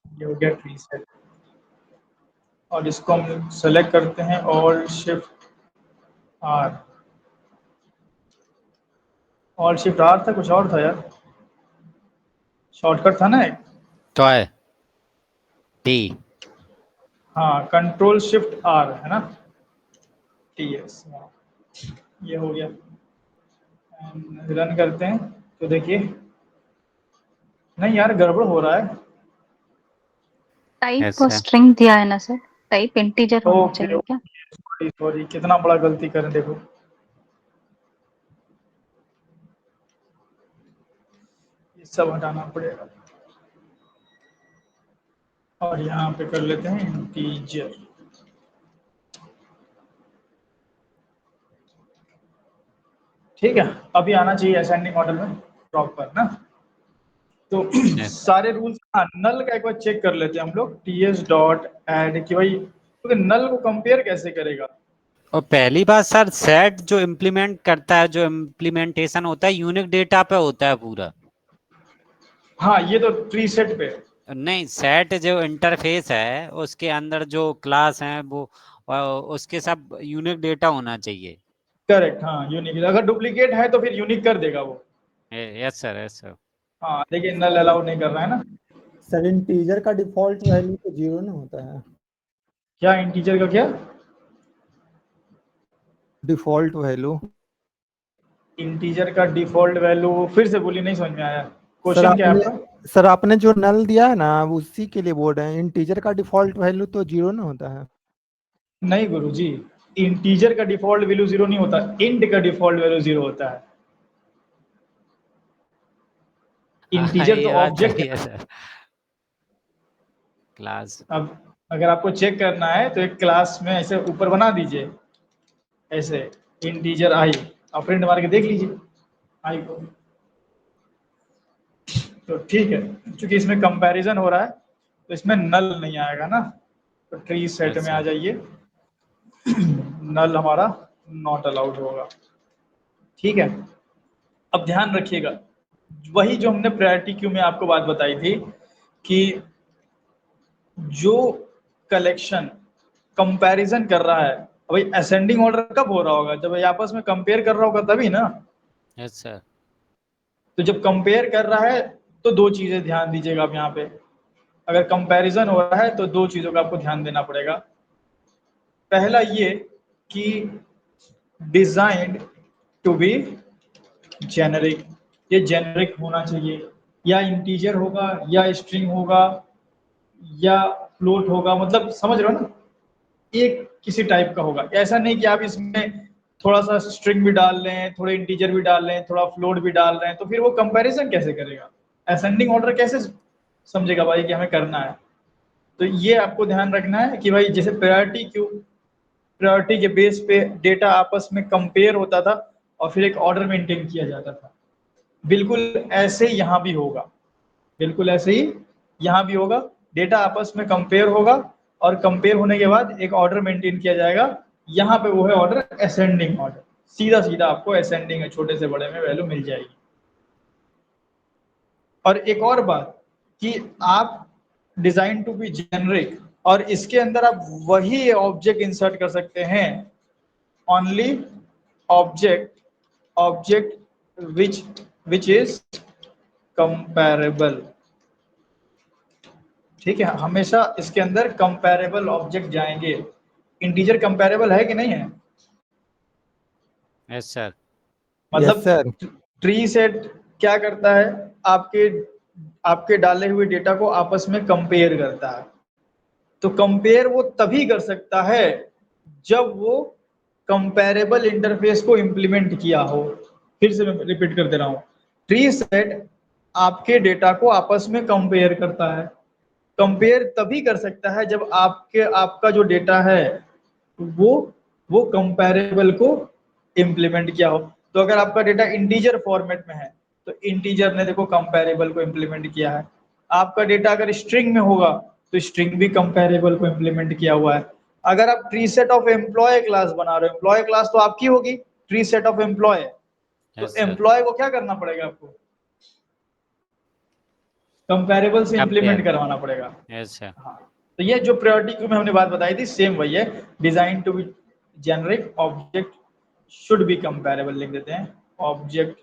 ये हो गया ट्री सेट। और इसको हम सेलेक्ट करते हैं alt shift R. Alt shift R था, कुछ और था यार, शॉर्टकट था ना एक। तो है टी। हाँ, कंट्रोल शिफ्ट आर है ना, ts। ये हो गया, रन करते हैं तो देखिए, नहीं यार गड़बड़ हो रहा है। Type yes sir. स्ट्रिंग दिया है ना सर, टाइप इंटीजर होना ओके चाहिए क्या? सॉरी सॉरी, कितना बड़ा गलती करें देखो। ये सब हटाना पड़ेगा, और यहाँ पे कर लेते हैं इंटीजर। ठीक है, अभी आना चाहिए असेंडिंग ऑर्डर में प्रॉपर ना। तो यस सर। सारे रूल्स, हाँ नल का एक बार चेक कर लेते हैं हम लोग, ts डॉट एड कि भाई, क्योंकि नल को कंपेयर कैसे करेगा। और पहली बात सर, सेट जो इम्प्लीमेंट करता है, जो इम्प्लीमेंटेशन होता है यूनिक डेटा पे होता है पूरा। हाँ ये तो ट्री सेट पे। नहीं, सेट जो इंटरफेस है उसके अंदर जो क्लास है वो उसके सब यूनिक डेटा होना चाहिए। करेक्ट, हाँ यूनिक, अगर डुप्लीकेट है तो फिर यूनिक कर देगा वो। Yes sir, yes sir. हाँ लेकिन नल अलाउ नहीं कर रहा है ना। सर इंटीजर का डिफॉल्ट वैल्यू तो 0 ना होता है। क्या इंटीजर का क्या? Default value. इंटीजर का डिफॉल्ट वैल्यू फिर से बोलिए, नहीं समझ में आया। सर क्वेश्चन क्या है आपने आपका? सर आपने जो नल दिया है ना, वो उसी के लिए बोल रहे हैं, इंटीजर का डिफॉल्ट वैल्यू तो 0 ना होता है। नहीं गुरुजी, इंटीजर का डिफॉल्ट वैल्यू 0 नहीं होता, इंट का डिफॉल्ट वैल्यू 0 होता है। हाँ इंटीजर तो ये बात ऑब्जेक्ट सही है। है सर। क्लास। अब अगर आपको चेक करना है तो एक क्लास में ऐसे ऊपर बना दीजिए, ऐसे इंटीजर आई, आप प्रिंट मार के देख लीजिए आई को। तो ठीक है, क्योंकि इसमें कंपैरिजन हो रहा है तो इसमें नल नहीं आएगा ना। तो ट्री सेट यस में आ सर। जाइए, नल हमारा नॉट अलाउड होगा। ठीक है, अब ध्यान रखिएगा, वही जो हमने प्रायोरिटी क्यू में आपको बात बताई थी कि जो कलेक्शन कंपैरिजन कर रहा है, भाई असेंडिंग ऑर्डर कब हो रहा होगा, जब ये आपस में कंपेयर कर रहा होगा तभी ना। Yes sir. तो जब कंपेयर कर रहा है तो दो चीजें ध्यान दीजिएगा आप यहाँ पे। अगर कंपैरिजन हो रहा है तो दो चीजों का आपको ध्यान देना पड़ेगा। पहला ये कि डिजाइंड टू बी जेनरिक, ये जेनरिक होना चाहिए, या इंटीजर होगा या स्ट्रिंग होगा या फ्लोट होगा, मतलब समझ रहे हो ना, एक किसी टाइप का होगा। ऐसा नहीं कि आप इसमें थोड़ा सा स्ट्रिंग भी डाल रहे हैं, थोड़े इंटीजर भी डाल रहे हैं, थोड़ा फ्लोट भी डाल रहे हैं, तो फिर वो कंपैरिजन कैसे करेगा, असेंडिंग ऑर्डर कैसे समझेगा भाई कि हमें करना है। तो ये आपको ध्यान रखना है कि भाई जैसे प्रायोरिटी क्यू, प्रायोरिटी के बेस पे डेटा आपस में कंपेयर होता था और फिर एक ऑर्डर मेंटेन किया जाता था, बिल्कुल ऐसे ही यहाँ भी होगा, बिल्कुल ऐसे ही यहाँ भी होगा। डेटा आपस में कंपेयर होगा और कंपेयर होने के बाद एक ऑर्डर मेंटेन किया जाएगा, यहाँ पे वो है ऑर्डर असेंडिंग ऑर्डर, सीधा सीधा आपको असेंडिंग है, छोटे से बड़े में वैल्यू मिल जाएगी। और एक और बात कि आप डिजाइन टू बी जेनरिक, और इसके अंदर आप वही ऑब्जेक्ट इंसर्ट कर सकते हैं, only object which is comparable. ठीक है, हमेशा इसके अंदर कंपैरेबल ऑब्जेक्ट जाएंगे। इंटीजर कंपैरेबल है कि नहीं है? Yes sir. Yes sir. मतलब ट्री सेट क्या करता है, आपके डाले हुए डेटा को आपस में कंपेयर करता है। तो कंपेयर वो तभी कर सकता है जब वो कंपैरेबल इंटरफेस को इंप्लीमेंट किया हो। फिर से मैं रिपीट कर दे रहा हूं, ट्री सेट आपके डेटा को आपस में कंपेयर करता है। कंपेयर तभी कर सकता है जब आपका जो डेटा है वो कंपैरेबल को इंप्लीमेंट किया हो। तो अगर आपका डेटा इंटीजर फॉर्मेट में है तो इंटीजर ने देखो कंपैरेबल को इंप्लीमेंट किया है। आपका डेटा अगर स्ट्रिंग में होगा तो स्ट्रिंग भी कंपैरेबल को इंप्लीमेंट किया हुआ है। अगर आप tree set of employee class बना रहे हो, एम्प्लॉय क्लास तो आपकी होगी, ट्री सेट ऑफ एम्प्लॉय, तो यस सर। एम्प्लॉय को क्या करना पड़ेगा आपको, कंपैरेबल से इंप्लीमेंट कंपेयर। करवाना पड़ेगा। Yes sir. हाँ, तो ये जो प्रायोरिटी क्यू में हमने बात बताई थी सेम वही है, design to be generic, object should be comparable लिख देते हैं, object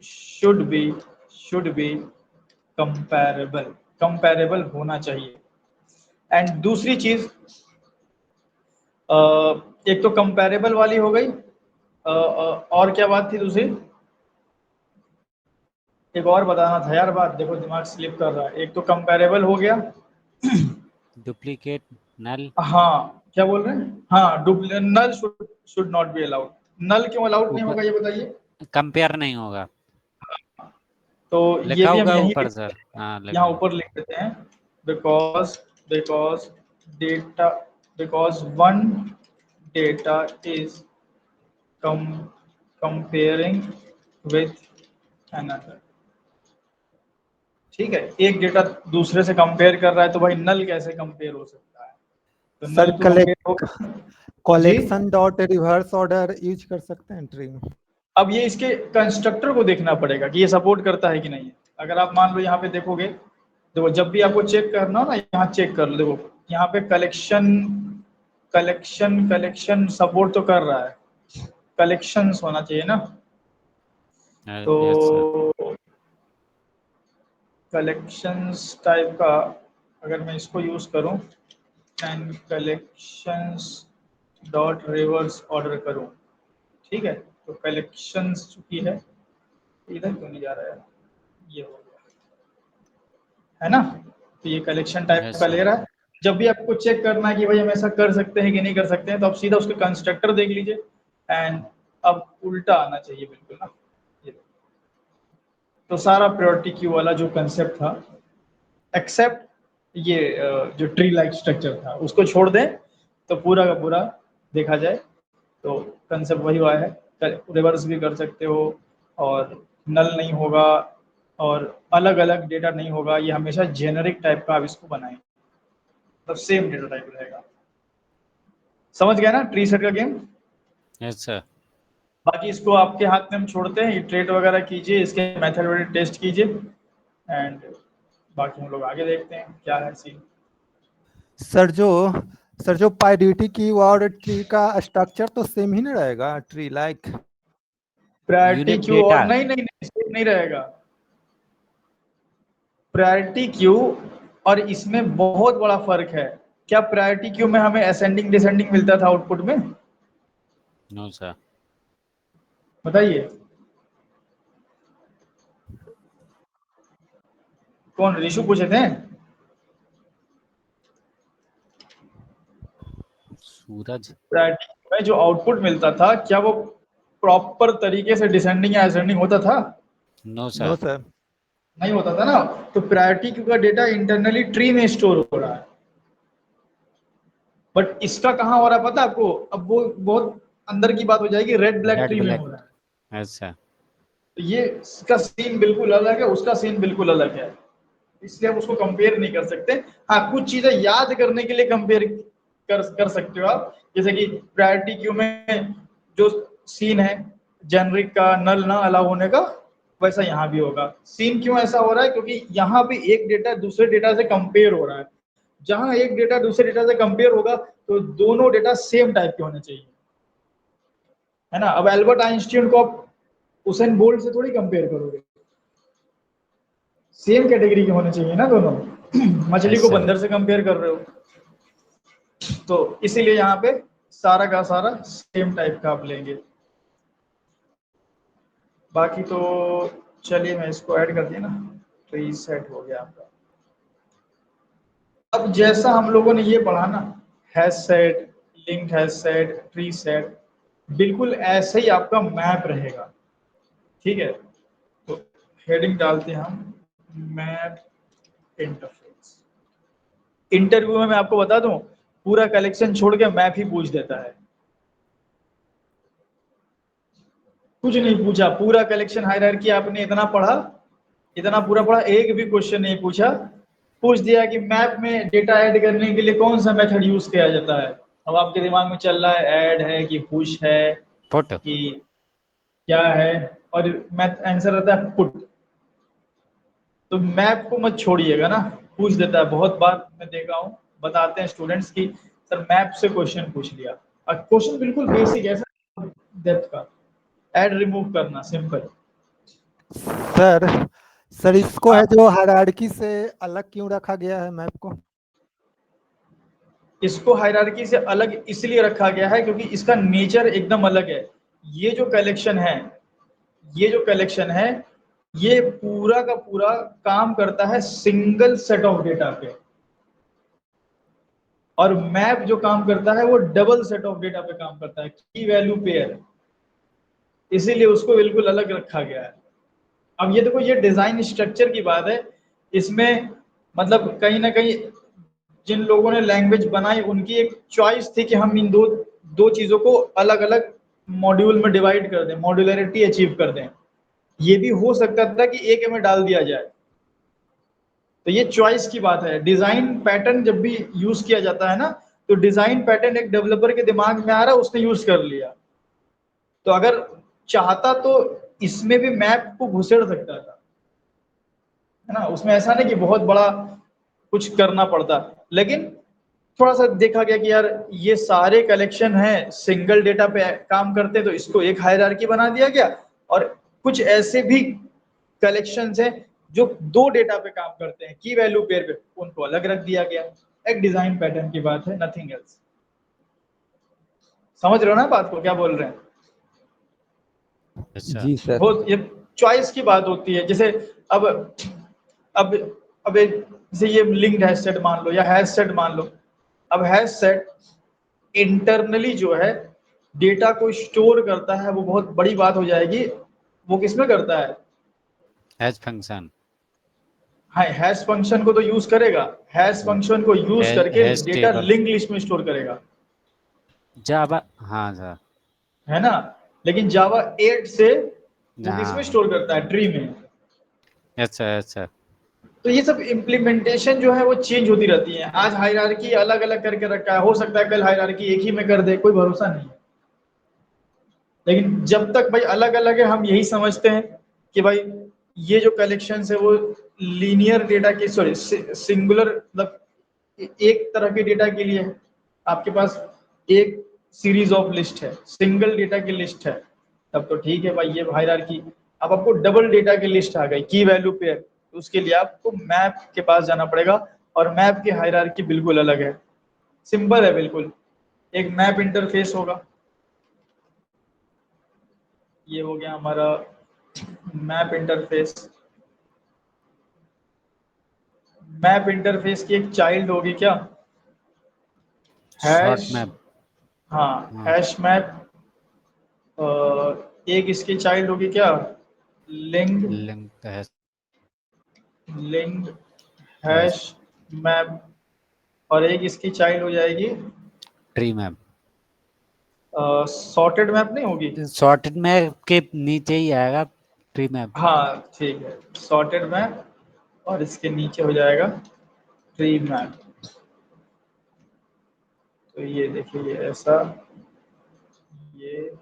should be comparable, comparable होना चाहिए। एंड दूसरी चीज, एक तो कंपैरेबल वाली हो गई, और क्या बात थी दूसरी, एक और बताना था यार बात, देखो दिमाग स्लिप कर रहा है। एक तो कंपैरेबल हो गया, डुप्लीकेट नल। हाँ क्या बोल रहे हैं, हाँ नल शुड नॉट बी अलाउड। नल क्यों अलाउड नहीं ऊपर होगा ये बताइए? कंपेयर नहीं होगा, तो ये लिखा भी हम होगा यहीं ऊपर सर। हाँ यहाँ लिखा है। ऊपर लिख देते हैं, because because data because one data is comparing with another. ठीक है, एक डेटा दूसरे से कंपेयर कर रहा है तो भाई नल कैसे कंपेयर हो सकता है, तो सर नल तो कंपेयर होगा जी। Collection dot reverse order use कर सकते हैं ट्री में? अब ये इसके कंस्ट्रक्टर को देखना पड़ेगा कि ये सपोर्ट करता है कि नहीं है। अगर आप मान लो यहाँ पे देखोगे, देखो जब भी आपको चेक करना हो ना, यहाँ चेक कर लो, देखो यहाँ पे कलेक्शन सपोर्ट तो कर रहा है, कलेक्शंस होना चाहिए ना, यस सर। तो कलेक्शंस टाइप का अगर मैं इसको यूज करूं and collections dot reverse order करूं, ठीक है, तो कलेक्शंस चुकी है, इधर क्यों नहीं जा रहा है, ये हो गया है ना, तो ये कलेक्शन टाइप यस का ले सर। रहा है। जब भी आपको चेक करना है कि भाई हम ऐसा कर सकते हैं कि नहीं कर सकते हैं, तो आप सीधा उसके कंस्ट्रक्टर देख लीजिए, एंड अब उल्टा आना चाहिए बिल्कुल ना, ये तो सारा प्रायोरिटी क्यू वाला जो कंसेप्ट था, एक्सेप्ट ये जो ट्री लाइक स्ट्रक्चर था उसको छोड़ दें, तो पूरा का पूरा देखा जाए तो कंसेप्ट वही हुआ है, रिवर्स भी कर सकते हो, और नल नहीं होगा, और अलग अलग डेटा नहीं होगा, ये हमेशा जेनरिक टाइप का आप इसको बनाएं, तो सेम डेटा टाइप रहेगा। समझ गया ना ट्री सेट का गेम? Yes sir. बाकी इसको आपके हाथ में हम छोड़ते हैं, इटरेट वगैरह कीजिए, इसके मेथड वगैरह टेस्ट कीजिए, एंड बाकी हम लोग आगे देखते हैं क्या है सीन। सर जो पाइडिटी की और ट्री का स्ट्रक्चर तो सेम ही नहीं रहेगा, tree like? Priority unique Q और डेटा। नहीं नहीं नहीं सेम नहीं रहेगा, प्रायोरिटी क्यू और इसमें बहुत बड़ा फर्क है। क्या प्रायोरिटी क्यू में हमें असेंडिंग डिसेंडिंग मिलता था आउटपुट में? No sir. बताइए कौन, ऋषु पूछे थे? सूरज। प्रायोरिटी में जो आउटपुट मिलता था क्या वो प्रॉपर तरीके से डिसेंडिंग या असेंडिंग होता था? No no sir. सर। नहीं होता था ना। तो प्रायोरिटी क्यू का डेटा इंटरनली ट्री में स्टोर हो रहा है, बट इसका कहाँ हो रहा है पता है आपको? अब वो बहुत अंदर की बात हो जाएगी, रेड ब्लैक रेड ट्री में ब्लैक। हो रहा है। अच्छा। तो ये इसका सीन बिल्कुल अलग है, उसका सीन बिल्कुल अलग है, इसलिए हम उसको कंपेयर नहीं कर सकते। हाँ, कुछ चीजें याद करने के लिए कंपेयर कर सकते हो आप, जैसे कि प्रायोरिटी क्यू में जो सीन है जेनरिक का नल ना अलाउ होने का, वैसा यहाँ भी होगा। सीन क्यों ऐसा हो रहा है? क्योंकि यहाँ भी एक डेटा दूसरे डेटा से कंपेयर हो रहा है। जहां एक डेटा दूसरे डेटा से कंपेयर होगा तो दोनों डेटा सेम टाइप के होने चाहिए, है ना। अब एल्बर्ट आइंस्टीन को आप उसेन बोल्ट से थोड़ी कंपेयर करोगे, सेम कैटेगरी के होने चाहिए ना दोनों। मछली को अच्छा। बंदर से कंपेयर कर रहे हो, तो इसीलिए यहाँ पे सारा का सारा सेम टाइप का आप लेंगे। बाकी तो चलिए मैं इसको ऐड कर दिया ना, तो ये सेट हो गया आपका। अब जैसा हम लोगों ने ये पढ़ा ना, hash set, linked hash set, tree set, बिल्कुल ऐसे ही आपका मैप रहेगा, ठीक है। तो हेडिंग डालते हैं हम, मैप इंटरफेस। इंटरव्यू में मैं आपको बता दूं, पूरा कलेक्शन छोड़ के मैप ही पूछ देता है, कुछ नहीं पूछा। पूरा कलेक्शन हायरार्की आपने इतना पढ़ा, इतना पूरा पढ़ा, एक भी क्वेश्चन नहीं पूछा। पूछ दिया कि मैप में डेटा ऐड करने के लिए कौन सा मेथड यूज किया जाता है। अब आपके दिमाग में चल रहा है ऐड है कि पुश है पुट। कि क्या है, और मैथ आंसर रहता है पुट। तो मैप को मत छोड़िएगा ना, पूछ देता है। बहुत बार मैं देखा हूँ, बताते हैं स्टूडेंट्स की सर मैप से क्वेश्चन पूछ लिया, और क्वेश्चन बिल्कुल बेसिक ऐसा डेप्थ का, ऐड रिमूव करना सिंपल। सर सर इसको है हाँ, जो हायरार्की से अलग क्यों रखा गया है मैप को? इसको हायरार्की से अलग इसलिए रखा गया है क्योंकि इसका नेचर एकदम अलग है। ये जो कलेक्शन है, ये जो कलेक्शन है, ये पूरा का पूरा काम करता है सिंगल सेट ऑफ डेटा पे, और मैप जो काम करता है वो डबल सेट ऑफ डेटा पे काम करता है, की वैल्यू पेयर। इसीलिए उसको बिल्कुल अलग रखा गया है। अब ये देखो, ये डिजाइन स्ट्रक्चर की बात है, इसमें मतलब कहीं ना कहीं जिन लोगों ने लैंग्वेज बनाई उनकी एक चॉइस थी कि हम इन दो दो चीजों को अलग अलग मॉड्यूल में डिवाइड कर दें, मॉड्यूलरिटी अचीव कर दें। ये भी हो सकता था कि एक में डाल दिया जाए, तो ये चॉइस की बात है। डिजाइन पैटर्न जब भी यूज किया जाता है ना, तो डिजाइन पैटर्न एक डेवलपर के दिमाग में आ रहा है, उसने यूज कर लिया। तो अगर चाहता तो इसमें भी मैप को घुसेड़ सकता था, है ना। उसमें ऐसा नहीं कि बहुत बड़ा कुछ करना पड़ता, लेकिन थोड़ा सा देखा गया कि यार ये सारे कलेक्शन हैं सिंगल डेटा पे काम करते, तो इसको एक हायरार्की बना दिया गया। और कुछ ऐसे भी कलेक्शंस हैं जो दो डेटा पे काम करते हैं, की वैल्यू पेयर पे, उनको अलग रख दिया गया। एक डिजाइन पैटर्न की बात है, नथिंग एल्स। समझ रहे हो ना बात को, क्या बोल रहे हैं? अच्छा। जी सर। बहुत ये चॉइस की बात होती है। जैसे अब अब जैसे ये लिंक्ड हैश सेट मान लो या हैश सेट मान लो। अब हैश सेट इंटरनली जो है डेटा को स्टोर करता है, वो बहुत बड़ी बात हो जाएगी। वो किसमें करता है? Hash function. हाँ, हैश फंक्शन को तो यूज करेगा, हैश फंक्शन को यूज करके hash data table. Link list में स्टोर करेगा, जावा। हाँ सर। है ना। लेकिन जावा 8 से वो किसमें हाँ। स्टोर करता है? ट्री में। अच्छा अच्छा। तो ये सब इम्प्लीमेंटेशन जो है वो चेंज होती रहती है। आज हायरार्की अलग अलग करके रखा है, हो सकता है कल हायरार्की एक ही में कर दे, कोई भरोसा नहीं है। लेकिन जब तक भाई अलग अलग है, हम यही समझते हैं कि भाई ये जो कलेक्शन है वो लीनियर डेटा की, सॉरी सिंगुलर, मतलब एक तरह के डेटा के लिए है। आपके पास एक सीरीज ऑफ लिस्ट है, सिंगल डेटा की लिस्ट है, तब तो ठीक है भाई ये हायरार्की। अब आपको डबल डेटा की लिस्ट आ गई, की वैल्यू पेयर, तो उसके लिए आपको मैप के पास जाना पड़ेगा, और मैप की हायरार्की बिल्कुल अलग है। सिंपल है बिल्कुल। एक मैप इंटरफेस होगा, ये हो गया हमारा मैप इंटरफेस। मैप इंटरफेस की एक चाइल्ड होगी क्या, शॉर्ट हैश। मैप। हाँ, हाँ, हैश मैप। एक इसकी चाइल्ड होगी क्या, लिंक्ड। लिंक है। Linked hash hash map. और एक इसकी चाइल्ड हो जाएगी ट्री मैप। सॉर्टेड मैप नहीं होगी। सॉर्टेड मैप के नीचे ही आएगा ट्री मैप। हाँ ठीक है, सॉर्टेड मैप और इसके नीचे हो जाएगा ट्री मैप। तो ये देखिए, ये ऐसा, ये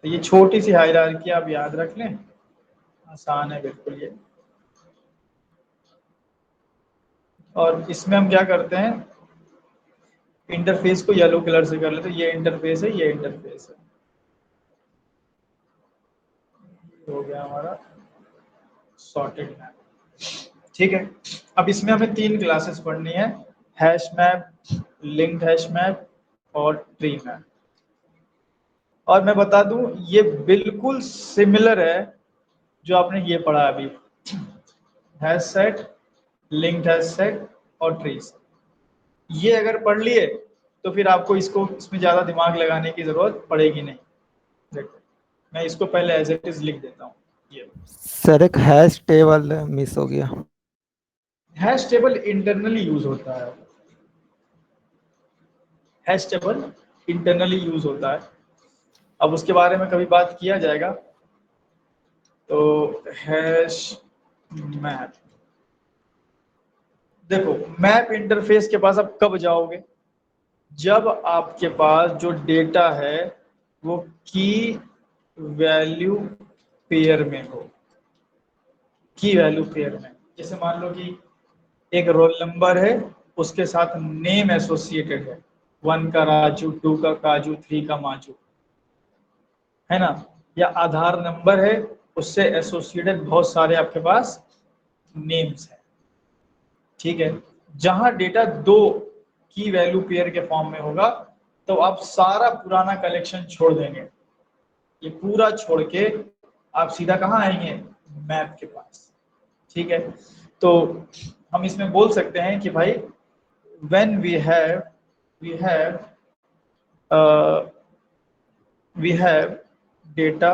तो ये छोटी सी हायरार्की आप याद रख लें, आसान है बिल्कुल ये। और इसमें हम क्या करते हैं, इंटरफेस को येलो कलर से कर लेते हैं। ये इंटरफेस है, ये इंटरफेस है, हो गया हमारा सॉर्टेड मैप। ठीक है, अब इसमें हमें 3 क्लासेस पढ़नी है, hash map, linked hash map और ट्री मैप। और मैं बता दूं, ये बिल्कुल सिमिलर है जो आपने ये पढ़ा अभी, hash set, linked hash set और ट्री सेट। ये अगर पढ़ लिए तो फिर आपको इसमें ज्यादा दिमाग लगाने की जरूरत पड़ेगी नहीं। देखो, मैं इसको पहले एज इट इज लिख देता हूँ। ये सर एक हैश टेबल मिस हो गया। हैश टेबल इंटरनली यूज होता है, हैश टेबल इंटरनली यूज होता है। अब उसके बारे में कभी बात किया जाएगा। तो हैश मैप, देखो मैप इंटरफेस के पास आप कब जाओगे, जब आपके पास जो डेटा है वो की वैल्यू पेयर में हो। की वैल्यू पेयर में, जैसे मान लो कि एक रोल नंबर है, उसके साथ नेम एसोसिएटेड है, 1 का राजू, 2 का काजू, 3 का माजू, है ना। या आधार नंबर है, उससे एसोसिएटेड बहुत सारे आपके पास नेम्स हैं। ठीक है, जहां डेटा 2 की वैल्यू पेयर के फॉर्म में होगा, तो आप सारा पुराना कलेक्शन छोड़ देंगे, ये पूरा छोड़ के आप सीधा कहाँ आएंगे, मैप के पास। ठीक है, तो हम इसमें बोल सकते हैं कि भाई when we have data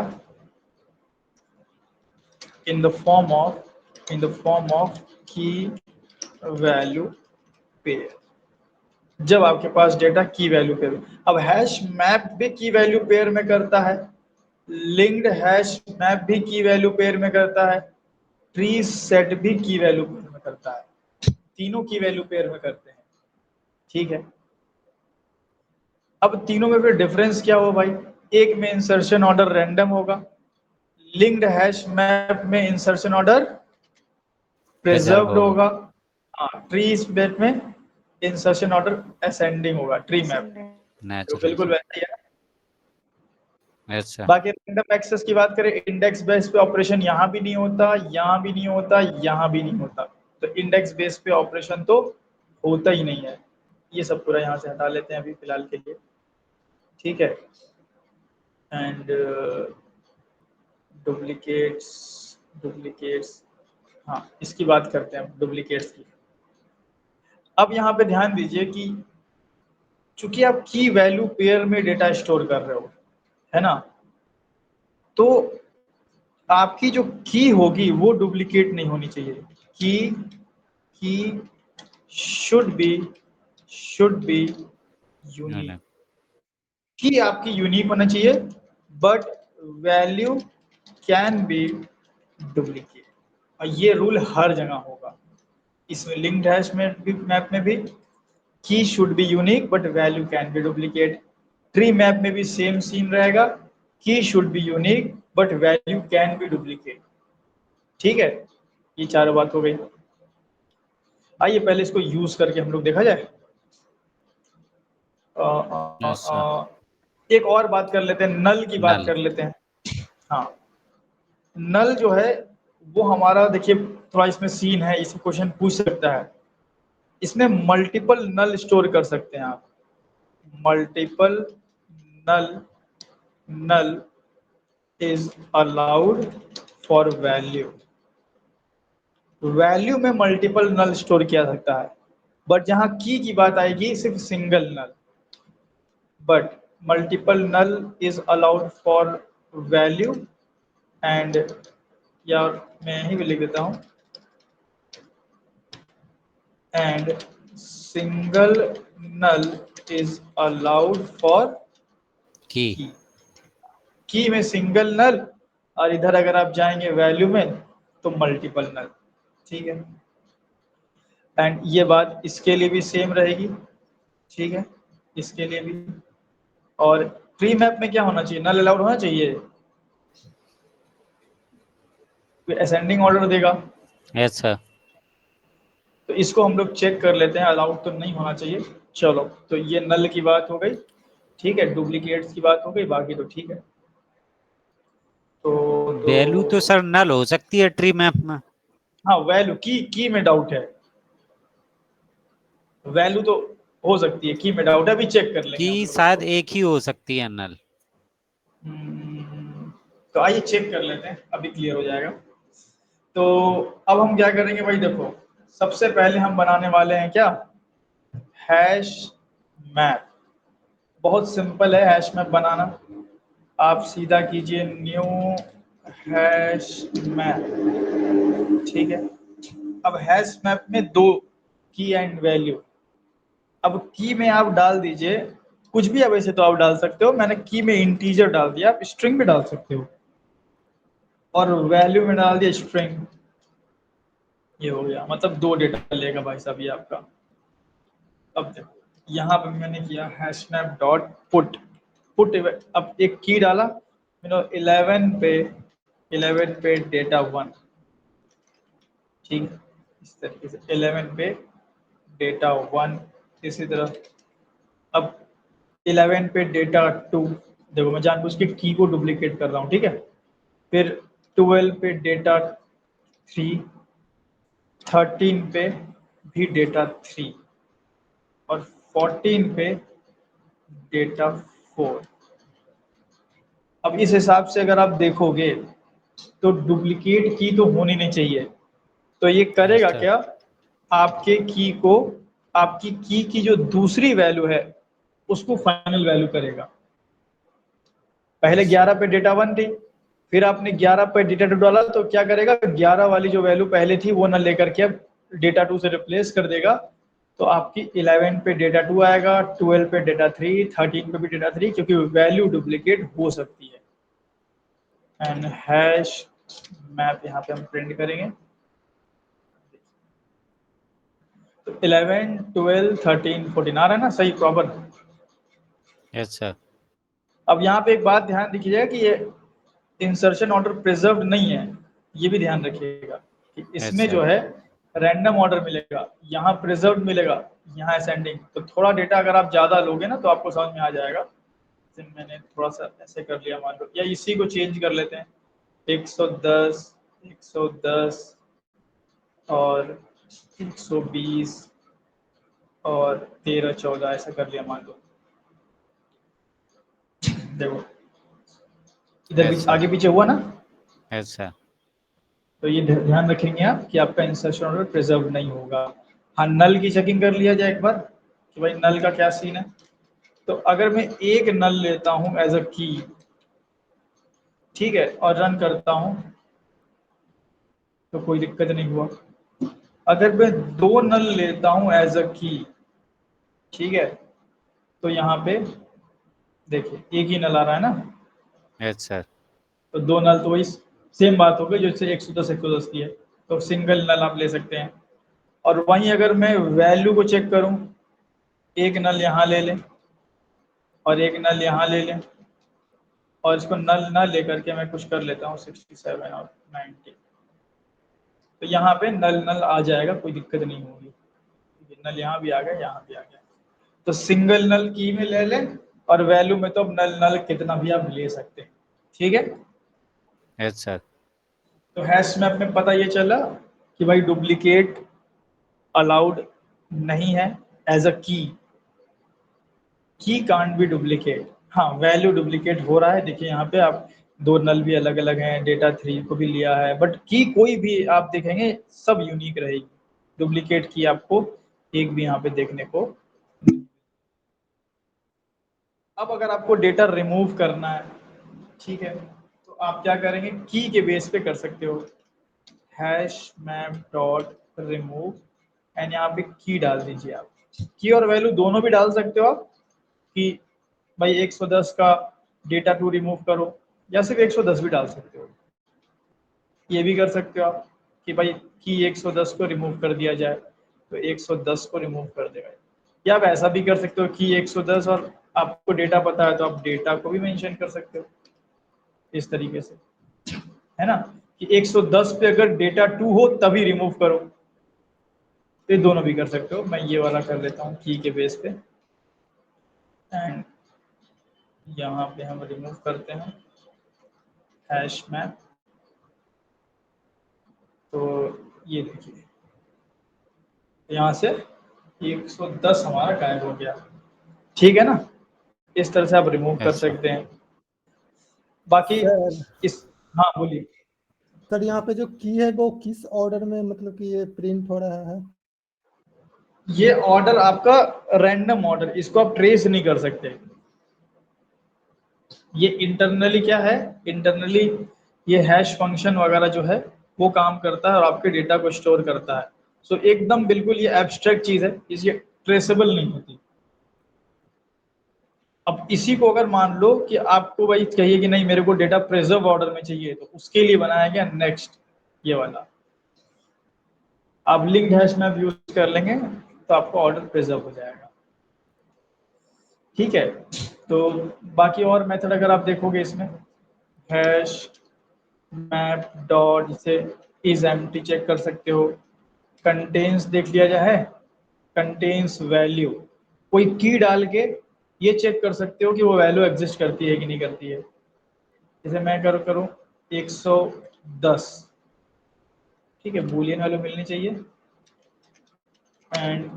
in the form of key value pair, जब आपके पास डेटा की वैल्यू पेयर। अब हैश मैप भी की वैल्यू पेयर में करता है, लिंक्ड हैश मैप भी की वैल्यू पेयर में करता है, ट्री सेट भी की वैल्यू पेयर में करता है, तीनों की वैल्यू पेयर में करते हैं। ठीक है, अब तीनों में फिर डिफरेंस क्या हो भाई, एक में इंसर्शन ऑर्डर रैंडम होगा, लिंक्ड हैश मैप में इंसर्शन ऑर्डर प्रिजर्व प्रिजर्व्ड होगा। होगा। हाँ, ट्री मैप में इंसर्शन ऑर्डर असेंडिंग होगा, ट्री मैप में तो नेचुरल। बिल्कुल वैसा ही है। अच्छा। बाकी रैंडम एक्सेस की बात करें, इंडेक्स बेस पे ऑपरेशन यहाँ भी नहीं होता, यहाँ भी नहीं होता, यहाँ भी नहीं होता। तो इंडेक्स बेस पे ऑपरेशन तो होता ही नहीं है। ये सब पूरा यहाँ से हटा लेते हैं अभी फिलहाल के लिए। ठीक है, एंड डुप्लीकेट्स, डुप्लीकेट्स, हाँ इसकी बात करते हैं डुप्लीकेट्स की। अब यहाँ पे ध्यान दीजिए कि चूंकि आप की वैल्यू पेयर में डेटा स्टोर कर रहे हो, है ना, तो आपकी जो की होगी वो डुप्लीकेट नहीं होनी चाहिए। की शुड बी यूनिक। की आपकी यूनिक होना चाहिए, but value can be duplicate. और ये रूल हर जगह होगा, इसमें लिंक्ड हैश में भी, मैप में भी की should be unique but value can be duplicate. Tree map में भी सेम सीन रहेगा, की should be unique but value can be duplicate. ठीक है, ये चारों बात हो गई। आइए पहले इसको यूज करके हम लोग देखा जाए। अच्छा। एक और बात कर लेते हैं, नल की बात नल। कर लेते हैं। हाँ, नल जो है वो हमारा, देखिए थोड़ा इसमें सीन है, इसे क्वेश्चन पूछ सकता है। इसमें मल्टीपल नल स्टोर कर सकते हैं आप, multiple null is allowed for value में मल्टीपल नल स्टोर किया सकता है, बट जहां की बात आएगी सिर्फ single null, but multiple null is allowed for value and, या मैं यही भी लिख देता हूं, and single null is allowed for key key में सिंगल नल, और इधर अगर आप जाएंगे वैल्यू में तो मल्टीपल नल। ठीक है, एंड ये बात इसके लिए भी सेम रहेगी। ठीक है, इसके लिए भी। और ट्री मैप में क्या होना चाहिए, नल अलाउड होना चाहिए, असेंडिंग ऑर्डर देगा, यस सर। तो इसको हम लोग चेक कर लेते हैं, अलाउड तो नहीं होना चाहिए। चलो, तो ये नल की बात हो गई। ठीक है, डुप्लीकेट्स की बात हो गई, बाकी तो ठीक है। तो वैल्यू तो सर नल हो सकती है ट्री मैप में। हाँ, वैल्यू की में डाउट है, वैल्यू तो हो सकती है, की में डाउट है, अभी चेक कर लेंगे हम की लोग शायद इसको। एक ही हो सकती है नल। तो आइए चेक कर लेते हैं, अभी क्लियर हो जाएगा। तो अब हम क्या करेंगे भाई, देखो सबसे पहले हम बनाने वाले हैं क्या, हैश मैप। बहुत सिंपल है हैश मैप बनाना, आप सीधा कीजिए न्यू हैश मैप। ठीक है, अब हैश मैप में दो की एंड वैल्यू, अब की में आप डाल दीजिए कुछ भी, अब वैसे तो आप डाल सकते हो, मैंने की में इंटीजर डाल दिया, आप स्ट्रिंग भी डाल सकते हो, और वैल्यू में डाल दिया स्ट्रिंग। ये हो गया, मतलब दो डेटा लेगा भाई साहब ये आपका। अब देखो यहाँ पे मैंने किया हैशमैप डॉट पुट, अब एक की डाला, 11 पे डेटा 1। ठीक है, इस तरीके से 11 पे डेटा 1, इसी तरह अब 11 पे डेटा 2, देखो मैं जानबूझ के की को डुप्लीकेट कर रहा हूँ। ठीक है, फिर 12 पे डेटा 3, 13 पे भी डेटा 3, और 14 पे डेटा 4। अब इस हिसाब से अगर आप देखोगे तो डुप्लीकेट की तो होनी नहीं चाहिए, तो ये करेगा अच्छा। क्या, आपके की को, आपकी की जो दूसरी वैल्यू है उसको फाइनल वैल्यू करेगा। पहले अच्छा। 11 पे डेटा 1 थी, फिर आपने 11 पे डेटा 2 डाला, तो क्या करेगा, 11 वाली जो वैल्यू पहले थी वो न लेकर के अब डेटा 2 से रिप्लेस कर देगा, तो आपकी 11 पे डेटा 2 आएगा, 12 पे डेटा 3, 13 पे भी डेटा 3, क्योंकि वैल्यू डुप्लीकेट हो सकती है। एंड हैश मैप यहाँ पे हम प्रिंट करेंगे, तो 11, 12, 13, 14 आ रहा है ना सही प्रॉपर। Yes sir. अब यहाँ पे एक बात ध्यान दीजिएगा कि ये इंसर्शन ऑर्डर प्रिजर्व नहीं है, ये भी ध्यान रखिएगा कि यस इसमें सर। जो है रैंडम ऑर्डर मिलेगा, यहाँ प्रिजर्व मिलेगा, यहाँ असेंडिंग। तो थोड़ा डेटा अगर आप ज्यादा लोगे ना तो आपको समझ में आ जाएगा। मैंने थोड़ा सा ऐसे कर लिया मान लो, या इसी को चेंज कर लेते हैं, 110, 110 और 120 और 13, 14 ऐसा कर लिया मान लो। देखो इधर यस भी सर। आगे पीछे हुआ ना, यस सर। तो ये ध्यान रखेंगे आप कि आपका इंसर्शन ऑर्डर प्रिजर्व नहीं होगा। हाँ, नल की चेकिंग कर लिया जाए एक बार कि भाई नल का क्या सीन है। तो अगर मैं एक नल लेता हूं एज अ की, ठीक है, और रन करता हूं तो कोई दिक्कत नहीं हुआ। अगर मैं दो नल लेता हूं एज अ की, ठीक है, तो यहाँ पे देखिए एक ही नल आ रहा है ना, यस सर। तो दो नल तो वही सेम बात हो गई जैसे 110 110 की है, तो सिंगल नल आप ले सकते हैं। और वहीं अगर मैं वैल्यू को चेक करूं, एक नल यहाँ ले लें और एक नल यहाँ ले लें, और इसको नल ना लेकर के मैं कुछ कर लेता हूँ 67 और 90, तो यहाँ पे नल नल आ जाएगा, कोई दिक्कत नहीं होगी। नल यहाँ भी आ गया, यहाँ भी आ गया, तो सिंगल नल की में ले लें, और वैल्यू में तो अब नल नल कितना भी आप ले सकते हैं। ठीक है, यस सर। तो हैश मैप में पता ये चला कि भाई डुप्लीकेट अलाउड नहीं है एज अ की कांट बी डुप्लीकेट। हाँ, वैल्यू डुप्लीकेट हो रहा है, देखिए यहाँ पे आप दो नल भी अलग अलग हैं, डेटा 3 को भी लिया है, बट की कोई भी आप देखेंगे सब यूनिक रहेगी, डुप्लीकेट की आपको एक भी यहाँ पे देखने को। अब अगर आपको डेटा रिमूव करना है, ठीक है, तो आप क्या करेंगे, की के बेस पे कर सकते हो, hash map dot remove and यहाँ पे की डाल दीजिए। आप की और वैल्यू दोनों भी डाल सकते हो आप, कि भाई 110 का डेटा टू रिमूव करो, या सिर्फ 110 भी डाल सकते हो। ये भी कर सकते हो आप कि भाई की 110 को रिमूव कर दिया जाए तो 110 को रिमूव कर देगा, या आप ऐसा भी कर सकते हो कि 110 और आपको डेटा पता है तो आप डेटा को भी मेंशन कर सकते हो इस तरीके से, है ना, कि 110 पे अगर डेटा 2 हो तभी रिमूव करो, तो ये दोनों भी कर सकते हो। मैं ये वाला कर लेता हूँ की के बेस पे, एंड यहाँ पे हम रिमूव करते हैं हैश मैप। तो ये देखिए यहाँ से 110 हमारा गायब हो गया, ठीक है ना, इस तरह से आप रिमूव कर अच्छा। सकते हैं। बाकी सर इस, हाँ बोलिए। सर यहाँ पे जो की है वो किस ऑर्डर में मतलब कि ये प्रिंट हो रहा है? ये ऑर्डर आपका रैंडम ऑर्डर, इसको आप ट्रेस नहीं कर सकते। ये इंटरनली क्या है, इंटरनली ये हैश फंक्शन वगैरह जो है वो काम करता है और आपके डेटा को स्टोर करता है। सो एकदम बिल्कुल ये एब्स्ट्रैक्ट चीज है, इसलिए ट्रेसेबल नहीं होती। अब इसी को अगर मान लो कि आपको भाई चाहिए कि नहीं मेरे को डेटा प्रिजर्व ऑर्डर में चाहिए, तो उसके लिए बनाया गया नेक्स्ट ये वाला। आप लिंक्ड हैश मैप यूज कर लेंगे तो आपको ऑर्डर प्रिजर्व हो जाएगा, ठीक है। तो बाकी और मेथड अगर आप देखोगे इसमें, हैश मैप डॉट से इज एम्प्टी चेक कर सकते हो, कंटेन्स देख लिया जाए, कंटेन्स वैल्यू, कोई की डाल के ये चेक कर सकते हो कि वो वैल्यू एग्जिस्ट करती है कि नहीं करती है। जैसे मैं करूँ 110, ठीक है, बूलियन वैल्यू मिलनी चाहिए, एंड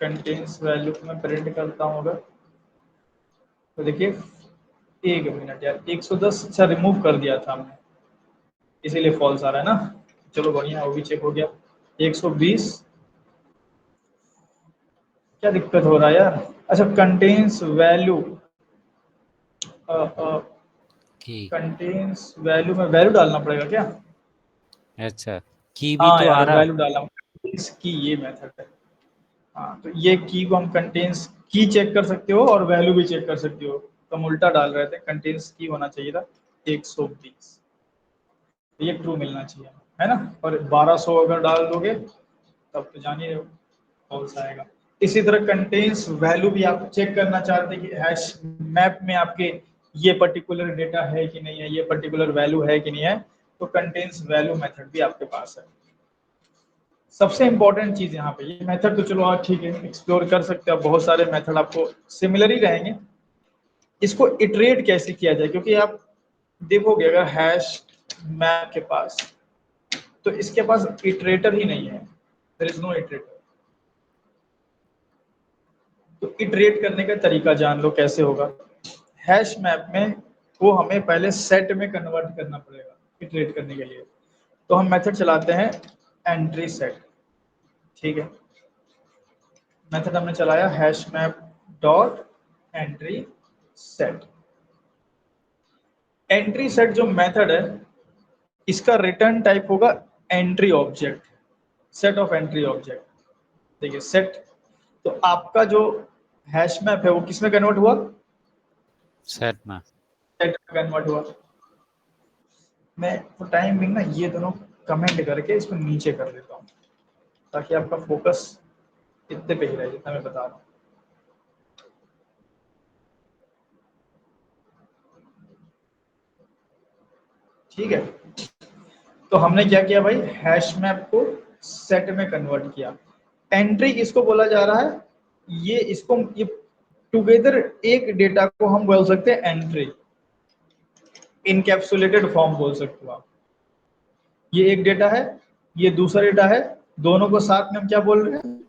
कंटेन्स वैल्यू मैं प्रिंट करता हूँ अगर, तो देखिए एक मिनट यार, 110 अच्छा रिमूव कर दिया था हमने इसीलिए फॉल्स आ रहा है ना, चलो बढ़िया वो भी चेक हो गया। 120 क्या दिक्कत हो रहा है यार, अच्छा कंटेन्स वैल्यू, की। कंटेन्स वैल्यू में वैल्यू डालना पड़ेगा क्या? अच्छा, की भी हाँ तो आ यार रहा। वैल्यू डालना, की ये मेथड है। हाँ तो ये की को हम कंटेन्स की चेक कर सकते हो और वैल्यू भी चेक कर सकते हो, तो हम उल्टा डाल रहे थे, कंटेन्स की होना चाहिए था 120, तो ये ट्रू मिलना चाहिए, है ना, और 1200 अगर डाल दोगे तब तो जान ही रहे हो फॉल्स आएगा। इसी तरह कंटेन्स वैल्यू भी आप चेक करना चाहते हैं कि हैश मैप में आपके ये पर्टिकुलर डेटा है कि नहीं है, ये पर्टिकुलर वैल्यू है कि नहीं है, तो कंटेन्स वैल्यू मेथड भी आपके पास है। सबसे इंपॉर्टेंट चीज यहाँ पे, ये मेथड तो चलो आप ठीक है एक्सप्लोर कर सकते हो, बहुत सारे मेथड आपको सिमिलर ही रहेंगे। इसको इटरेट कैसे किया जाए, क्योंकि आप देखोगे अगर हैश मैप के पास, तो इसके पास इटरेटर ही नहीं है, देयर इज नो इटरेटर। तो इटरेट करने का तरीका जान लो कैसे होगा। हैश मैप में वो हमें पहले सेट में कन्वर्ट करना पड़ेगा इटरेट करने के लिए, तो हम मेथड चलाते हैं एंट्री सेट, ठीक है, मेथड हमने चलाया hash map dot entry set. Entry set जो मेथड है इसका रिटर्न टाइप होगा entry object, set of entry object. देखिए सेट, तो आपका जो हैश मैप है वो किसमें कन्वर्ट हुआ, सेट में। सेट में कन्वर्ट हुआ। मैं तो टाइम बिंग ना ये दोनों कमेंट करके इसको नीचे कर देता हूँ ताकि आपका फोकस इतने पे ही रहे जितना मैं बता रहा हूँ, ठीक है। तो हमने क्या किया भाई, हैश मैप को सेट में कन्वर्ट किया। एंट्री किसको बोला जा रहा है, ये इसको ये टुगेदर एक डेटा को हम बोल सकते हैं एंट्री, इनकैप्सुलेटेड फॉर्म बोल सकते हो आप। ये एक डेटा है, ये दूसरा डेटा है, दोनों को साथ में हम क्या बोल रहे हैं,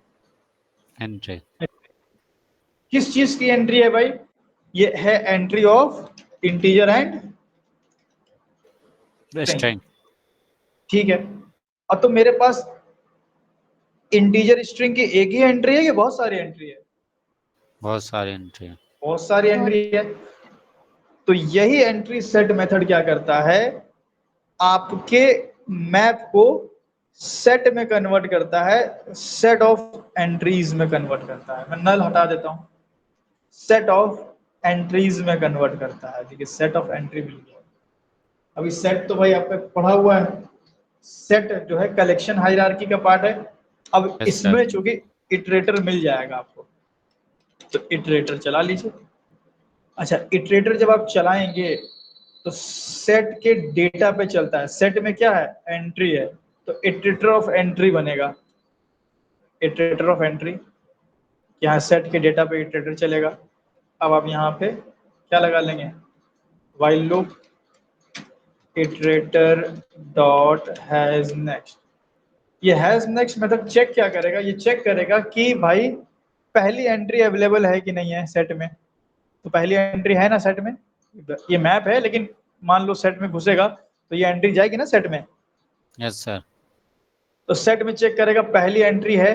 एंट्री किस चीज की एंट्री है भाई? ये है entry of integer and string. ठीक है। अब तो मेरे पास इंटीजर स्ट्रिंग की एक ही एंट्री है कि बहुत सारी एंट्री है? बहुत सारी एंट्री है। बहुत सारी एंट्री है। तो यही एंट्री सेट मेथड क्या करता है, आपके मैप को सेट में कन्वर्ट करता है, सेट ऑफ एंट्रीज में कन्वर्ट करता है। मैं नल हटा देता हूं, सेट ऑफ एंट्रीज में कन्वर्ट करता है। देखिए सेट ऑफ एंट्री मिल गया। अभी सेट तो भाई आपका पढ़ा हुआ है, सेट जो है कलेक्शन हायरार्की का पार्ट है। अब Yes, इसमें sir. चूंकि इटरेटर मिल जाएगा आपको, तो इटरेटर चला लीजिए। अच्छा, इटरेटर जब आप चलाएंगे तो सेट के डेटा पे चलता है। सेट में क्या है? एंट्री है, तो इटरेटर ऑफ एंट्री बनेगा। इटरेटर ऑफ एंट्री, यहाँ सेट के डेटा पे इटरेटर चलेगा। अब आप यहाँ पे क्या लगा लेंगे? While loop iterator dot has next. ये हैज नेक्स्ट मतलब चेक क्या करेगा? ये चेक करेगा कि भाई पहली एंट्री अवेलेबल है कि नहीं है सेट में। तो पहली एंट्री है ना सेट में, ये मैप है, लेकिन मान लो सेट में घुसेगा तो ये एंट्री जाएगी ना सेट में। Yes sir. तो सेट में चेक करेगा पहली एंट्री है,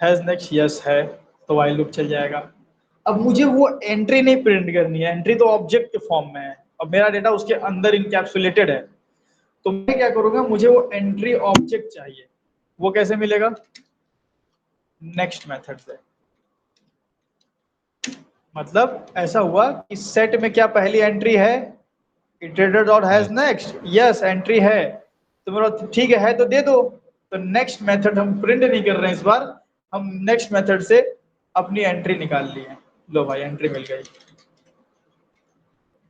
हैज नेक्स्ट यस है, तो व्हाइल लूप चल जाएगा। अब मुझे वो एंट्री नहीं प्रिंट करनी है, एंट्री तो ऑब्जेक्ट के फॉर्म में है और मेरा डेटा उसके अंदर इनकैप्सुलेटेड है। तो मैं क्या करूंगा, मुझे वो एंट्री ऑब्जेक्ट चाहिए। वो कैसे मिलेगा? नेक्स्ट मेथड से। मतलब ऐसा हुआ कि सेट में क्या पहली एंट्री है? Iterator dot has next, yes entry है। तो मेरा ठीक है तो दे दो। तो नेक्स्ट मेथड हम प्रिंट नहीं कर रहे हैं इस बार, हम नेक्स्ट मेथड से अपनी एंट्री निकाल ली है। लो भाई एंट्री मिल गई।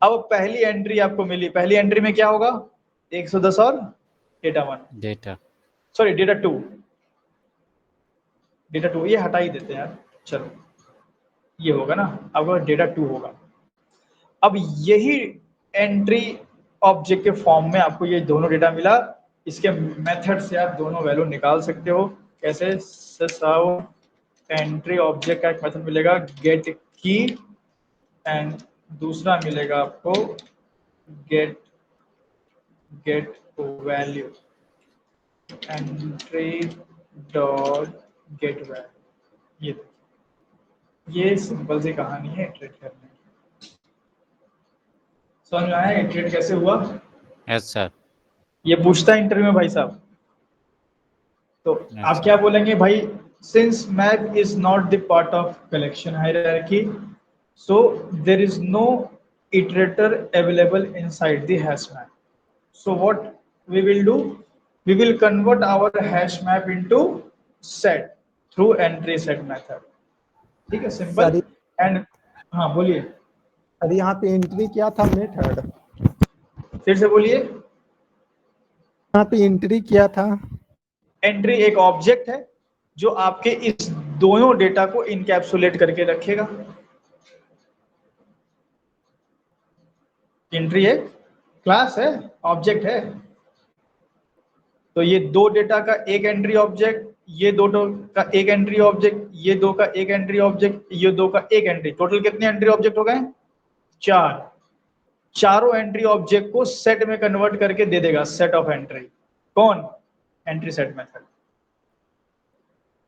अब पहली एंट्री आपको मिली, पहली एंट्री में क्या होगा? 110 और data 1, data sorry data 2, data 2 ये हटा ही देते हैं यार। चलो ये होगा ना, अब डेटा 2 होगा। अब यही एंट्री ऑब्जेक्ट के फॉर्म में आपको ये दोनों डेटा मिला। इसके मेथड से आप दोनों वैल्यू निकाल सकते हो। कैसे? ससाउ एंट्री ऑब्जेक्ट का एक मेथड मिलेगा गेट की, एंड दूसरा मिलेगा आपको get value, entry dot get value. ये सिंपल सी कहानी है इटरेट करने की। समझ में आया इटरेट कैसे हुआ? Yes sir. ये पूछता है इंटरव्यू में भाई साहब। तो आप Yes, क्या बोलेंगे भाई? Since map is not the part of collection hierarchy, so there is no iterator available inside the hash map. So what we will do, we will convert our hash map into set through entry set method. ठीक है, सिंपल। सर एंड हाँ बोलिए, सर यहाँ पे एंट्री क्या था मेथड? फिर से बोलिए। यहाँ पे एंट्री क्या था? एंट्री एक ऑब्जेक्ट है जो आपके इस दोनों डेटा को इनकैप्सुलेट करके रखेगा। एंट्री एक क्लास है, ऑब्जेक्ट है। तो ये दो डेटा का एक एंट्री ऑब्जेक्ट, ये दो का एक एंट्री ऑब्जेक्ट, ये दो का एक एंट्री ऑब्जेक्ट, ये दो का एक एंट्री, टोटल कितने एंट्री ऑब्जेक्ट हो गए? 4। चारों एंट्री ऑब्जेक्ट को सेट में कन्वर्ट करके दे देगा सेट ऑफ एंट्री। कौन? Entry set method.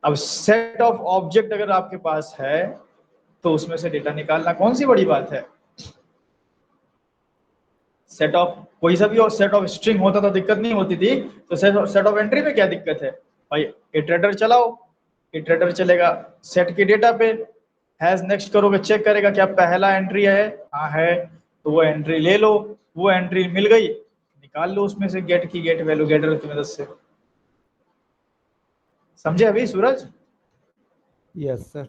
अब सेट ऑफ ऑब्जेक्ट अगर आपके पास है तो उसमें से डेटा निकालना कौन सी बड़ी बात है? सेट ऑफ कोई सा भी और सेट ऑफ स्ट्रिंग होता तो दिक्कत नहीं होती थी, तो सेट ऑफ एंट्री में क्या दिक्कत है भाई? इटरेटर चलाओ, इटरेटर चलेगा सेट के डेटा पे, हैज नेक्स्ट करोगे, चेक करेगा क्या पहला एंट्री है, हाँ है, तो वो एंट्री ले लो। वो एंट्री मिल गई, निकाल लो उसमें से गेट की गेट वैल्यू गेटर की मदद से। समझे अभी सूरज? Yes sir.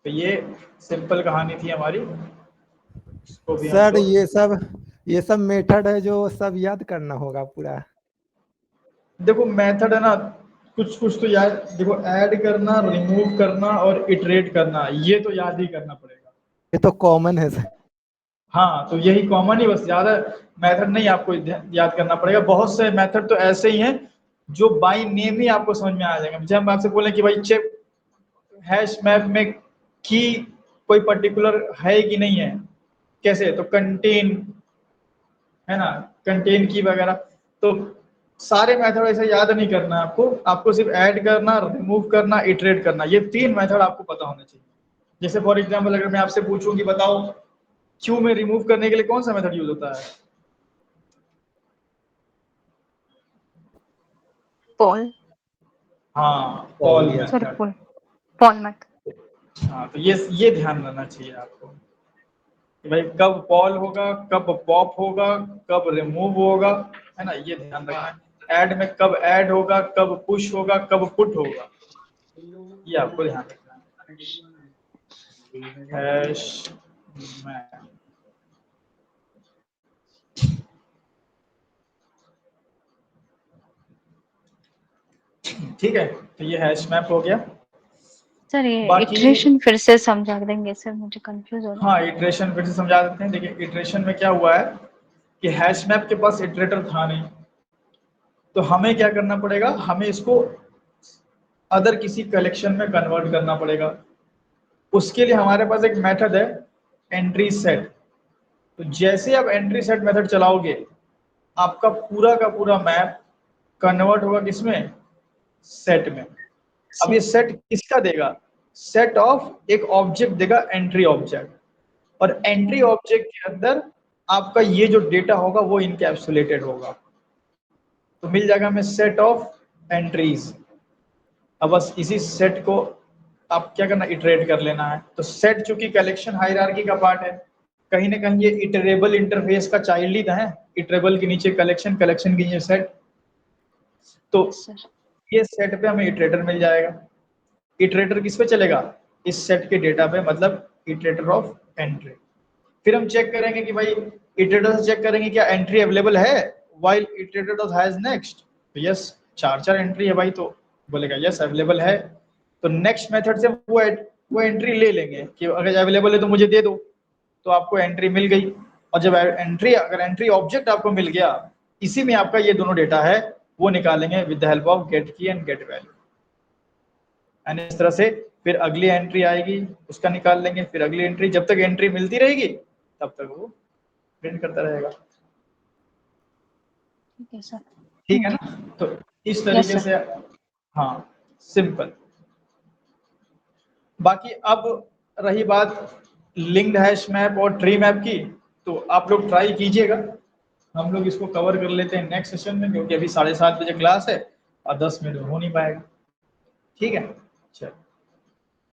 तो ये सिंपल कहानी थी हमारी, इसको भी सर हमको ये सब मेथड है जो सब याद करना होगा पूरा? देखो मेथड है ना, कुछ कुछ तो याद, देखो ऐड करना, रिमूव करना और इटरेट करना, ये तो याद ही करना पड़ेगा। ये तो कॉमन है सर। हाँ तो यही कॉमन ही, बस ज्यादा मेथड नहीं आपको याद करना पड़ेगा। बहुत से मेथड तो ऐसे ही हैं जो बाय नेम ही आपको समझ में आ जाएंगे। जब हम आपसे बोलें कि भाई चेक हैश मैप में की कोई पर्टिकुलर है कि नहीं है, कैसे, तो कंटेन है ना, कंटेन की वगैरह। तो सारे मेथड ऐसे याद नहीं करना है आपको, आपको सिर्फ ऐड करना, रिमूव करना, इटरेट करना, ये 3 मेथड आपको पता होना चाहिए। जैसे फॉर एग्जांपल अगर मैं आपसे पूछूं कि बताओ क्यू में रिमूव करने के लिए कौन सा मेथड यूज होता है? पॉल, हाँ, call sorry method. Paul, Paul मत। हाँ, तो ये ध्यान रखना चाहिए आपको कि भाई कब कॉल होगा, कब पॉप होगा, कब रिमूव होगा, है ना, ये ध्यान रखना है। ऐड में कब ऐड होगा, कब पुश होगा, कब पुट होगा, ये आपको ध्यान रखना है। हैश मैप, ठीक है, तो ये हैश मैप हो गया। सर ये बाकी इटरेशन फिर से समझा देंगे सर, मुझे कंफ्यूज हो रहा है। हाँ, इटरेशन फिर से समझा देते हैं। देखिए इटरेशन में क्या हुआ है कि हैश मैप के पास इटरेटर था नहीं, तो हमें क्या करना पड़ेगा, हमें इसको अदर किसी कलेक्शन में कन्वर्ट करना पड़ेगा। उसके लिए हमारे पास एक मेथड है एंट्री सेट। तो जैसे आप एंट्री सेट मेथड चलाओगे, आपका पूरा का पूरा मैप कन्वर्ट होगा किसमें, सेट में। अब ये सेट किसका देगा, सेट ऑफ एक ऑब्जेक्ट देगा, एंट्री ऑब्जेक्ट, और एंट्री ऑब्जेक्ट के अंदर आपका ये जो डेटा होगा वो इनकैप्सुलेटेड होगा। तो मिल जाएगा हमें सेट ऑफ एंट्रीज। अब बस इसी सेट को आप क्या करना, इटरेट कर लेना है। तो सेट चूंकि कलेक्शन हायरार्की का पार्ट है, कहीं ना कहीं ये इटरेबल इंटरफेस का चाइल्ड ही है। इटरेबल के नीचे कलेक्शन, कलेक्शन के नीचे सेट, तो सर ये सेट पे हमें इटरेटर मिल जाएगा। इटरेटर किस पे चलेगा, इस सेट के डेटा पे, मतलब इटरेटर ऑफ एंट्री। फिर हम चेक करेंगे कि भाई इटरेटर से चेक करेंगे क्या एंट्री अवेलेबल है, व्हाइल इटरेटर हैज नेक्स्ट, तो यस 4 एंट्री है भाई, तो बोलेगा यस अवेलेबल है। तो नेक्स्ट मेथड से वो एंट्री ले लेंगे कि अगर अवेलेबल है तो मुझे दे दो, तो आपको एंट्री मिल गई। और जब अगर एंट्री ऑब्जेक्ट आपको मिल गया, इसी में आपका ये दोनों डेटा है, वो निकालेंगे with the help of get key and get value. And इस तरह से फिर अगली एंट्री आएगी, उसका निकाल लेंगे, फिर अगली एंट्री, जब तक एंट्री मिलती रहेगी तब तक वो प्रिंट करता रहेगा। ठीक है सर। ठीक है ना, तो इस यस तरीके सर। से, हाँ सिंपल। बाकी अब रही बात लिंक्ड हैश मैप और ट्री मैप की, तो आप लोग ट्राई कीजिएगा। हम लोग इसको कवर कर लेते हैं नेक्स्ट सेशन में, क्योंकि अभी 7:30 बजे क्लास है और 10 मिनट हो नहीं पाएगा। ठीक है, चलो।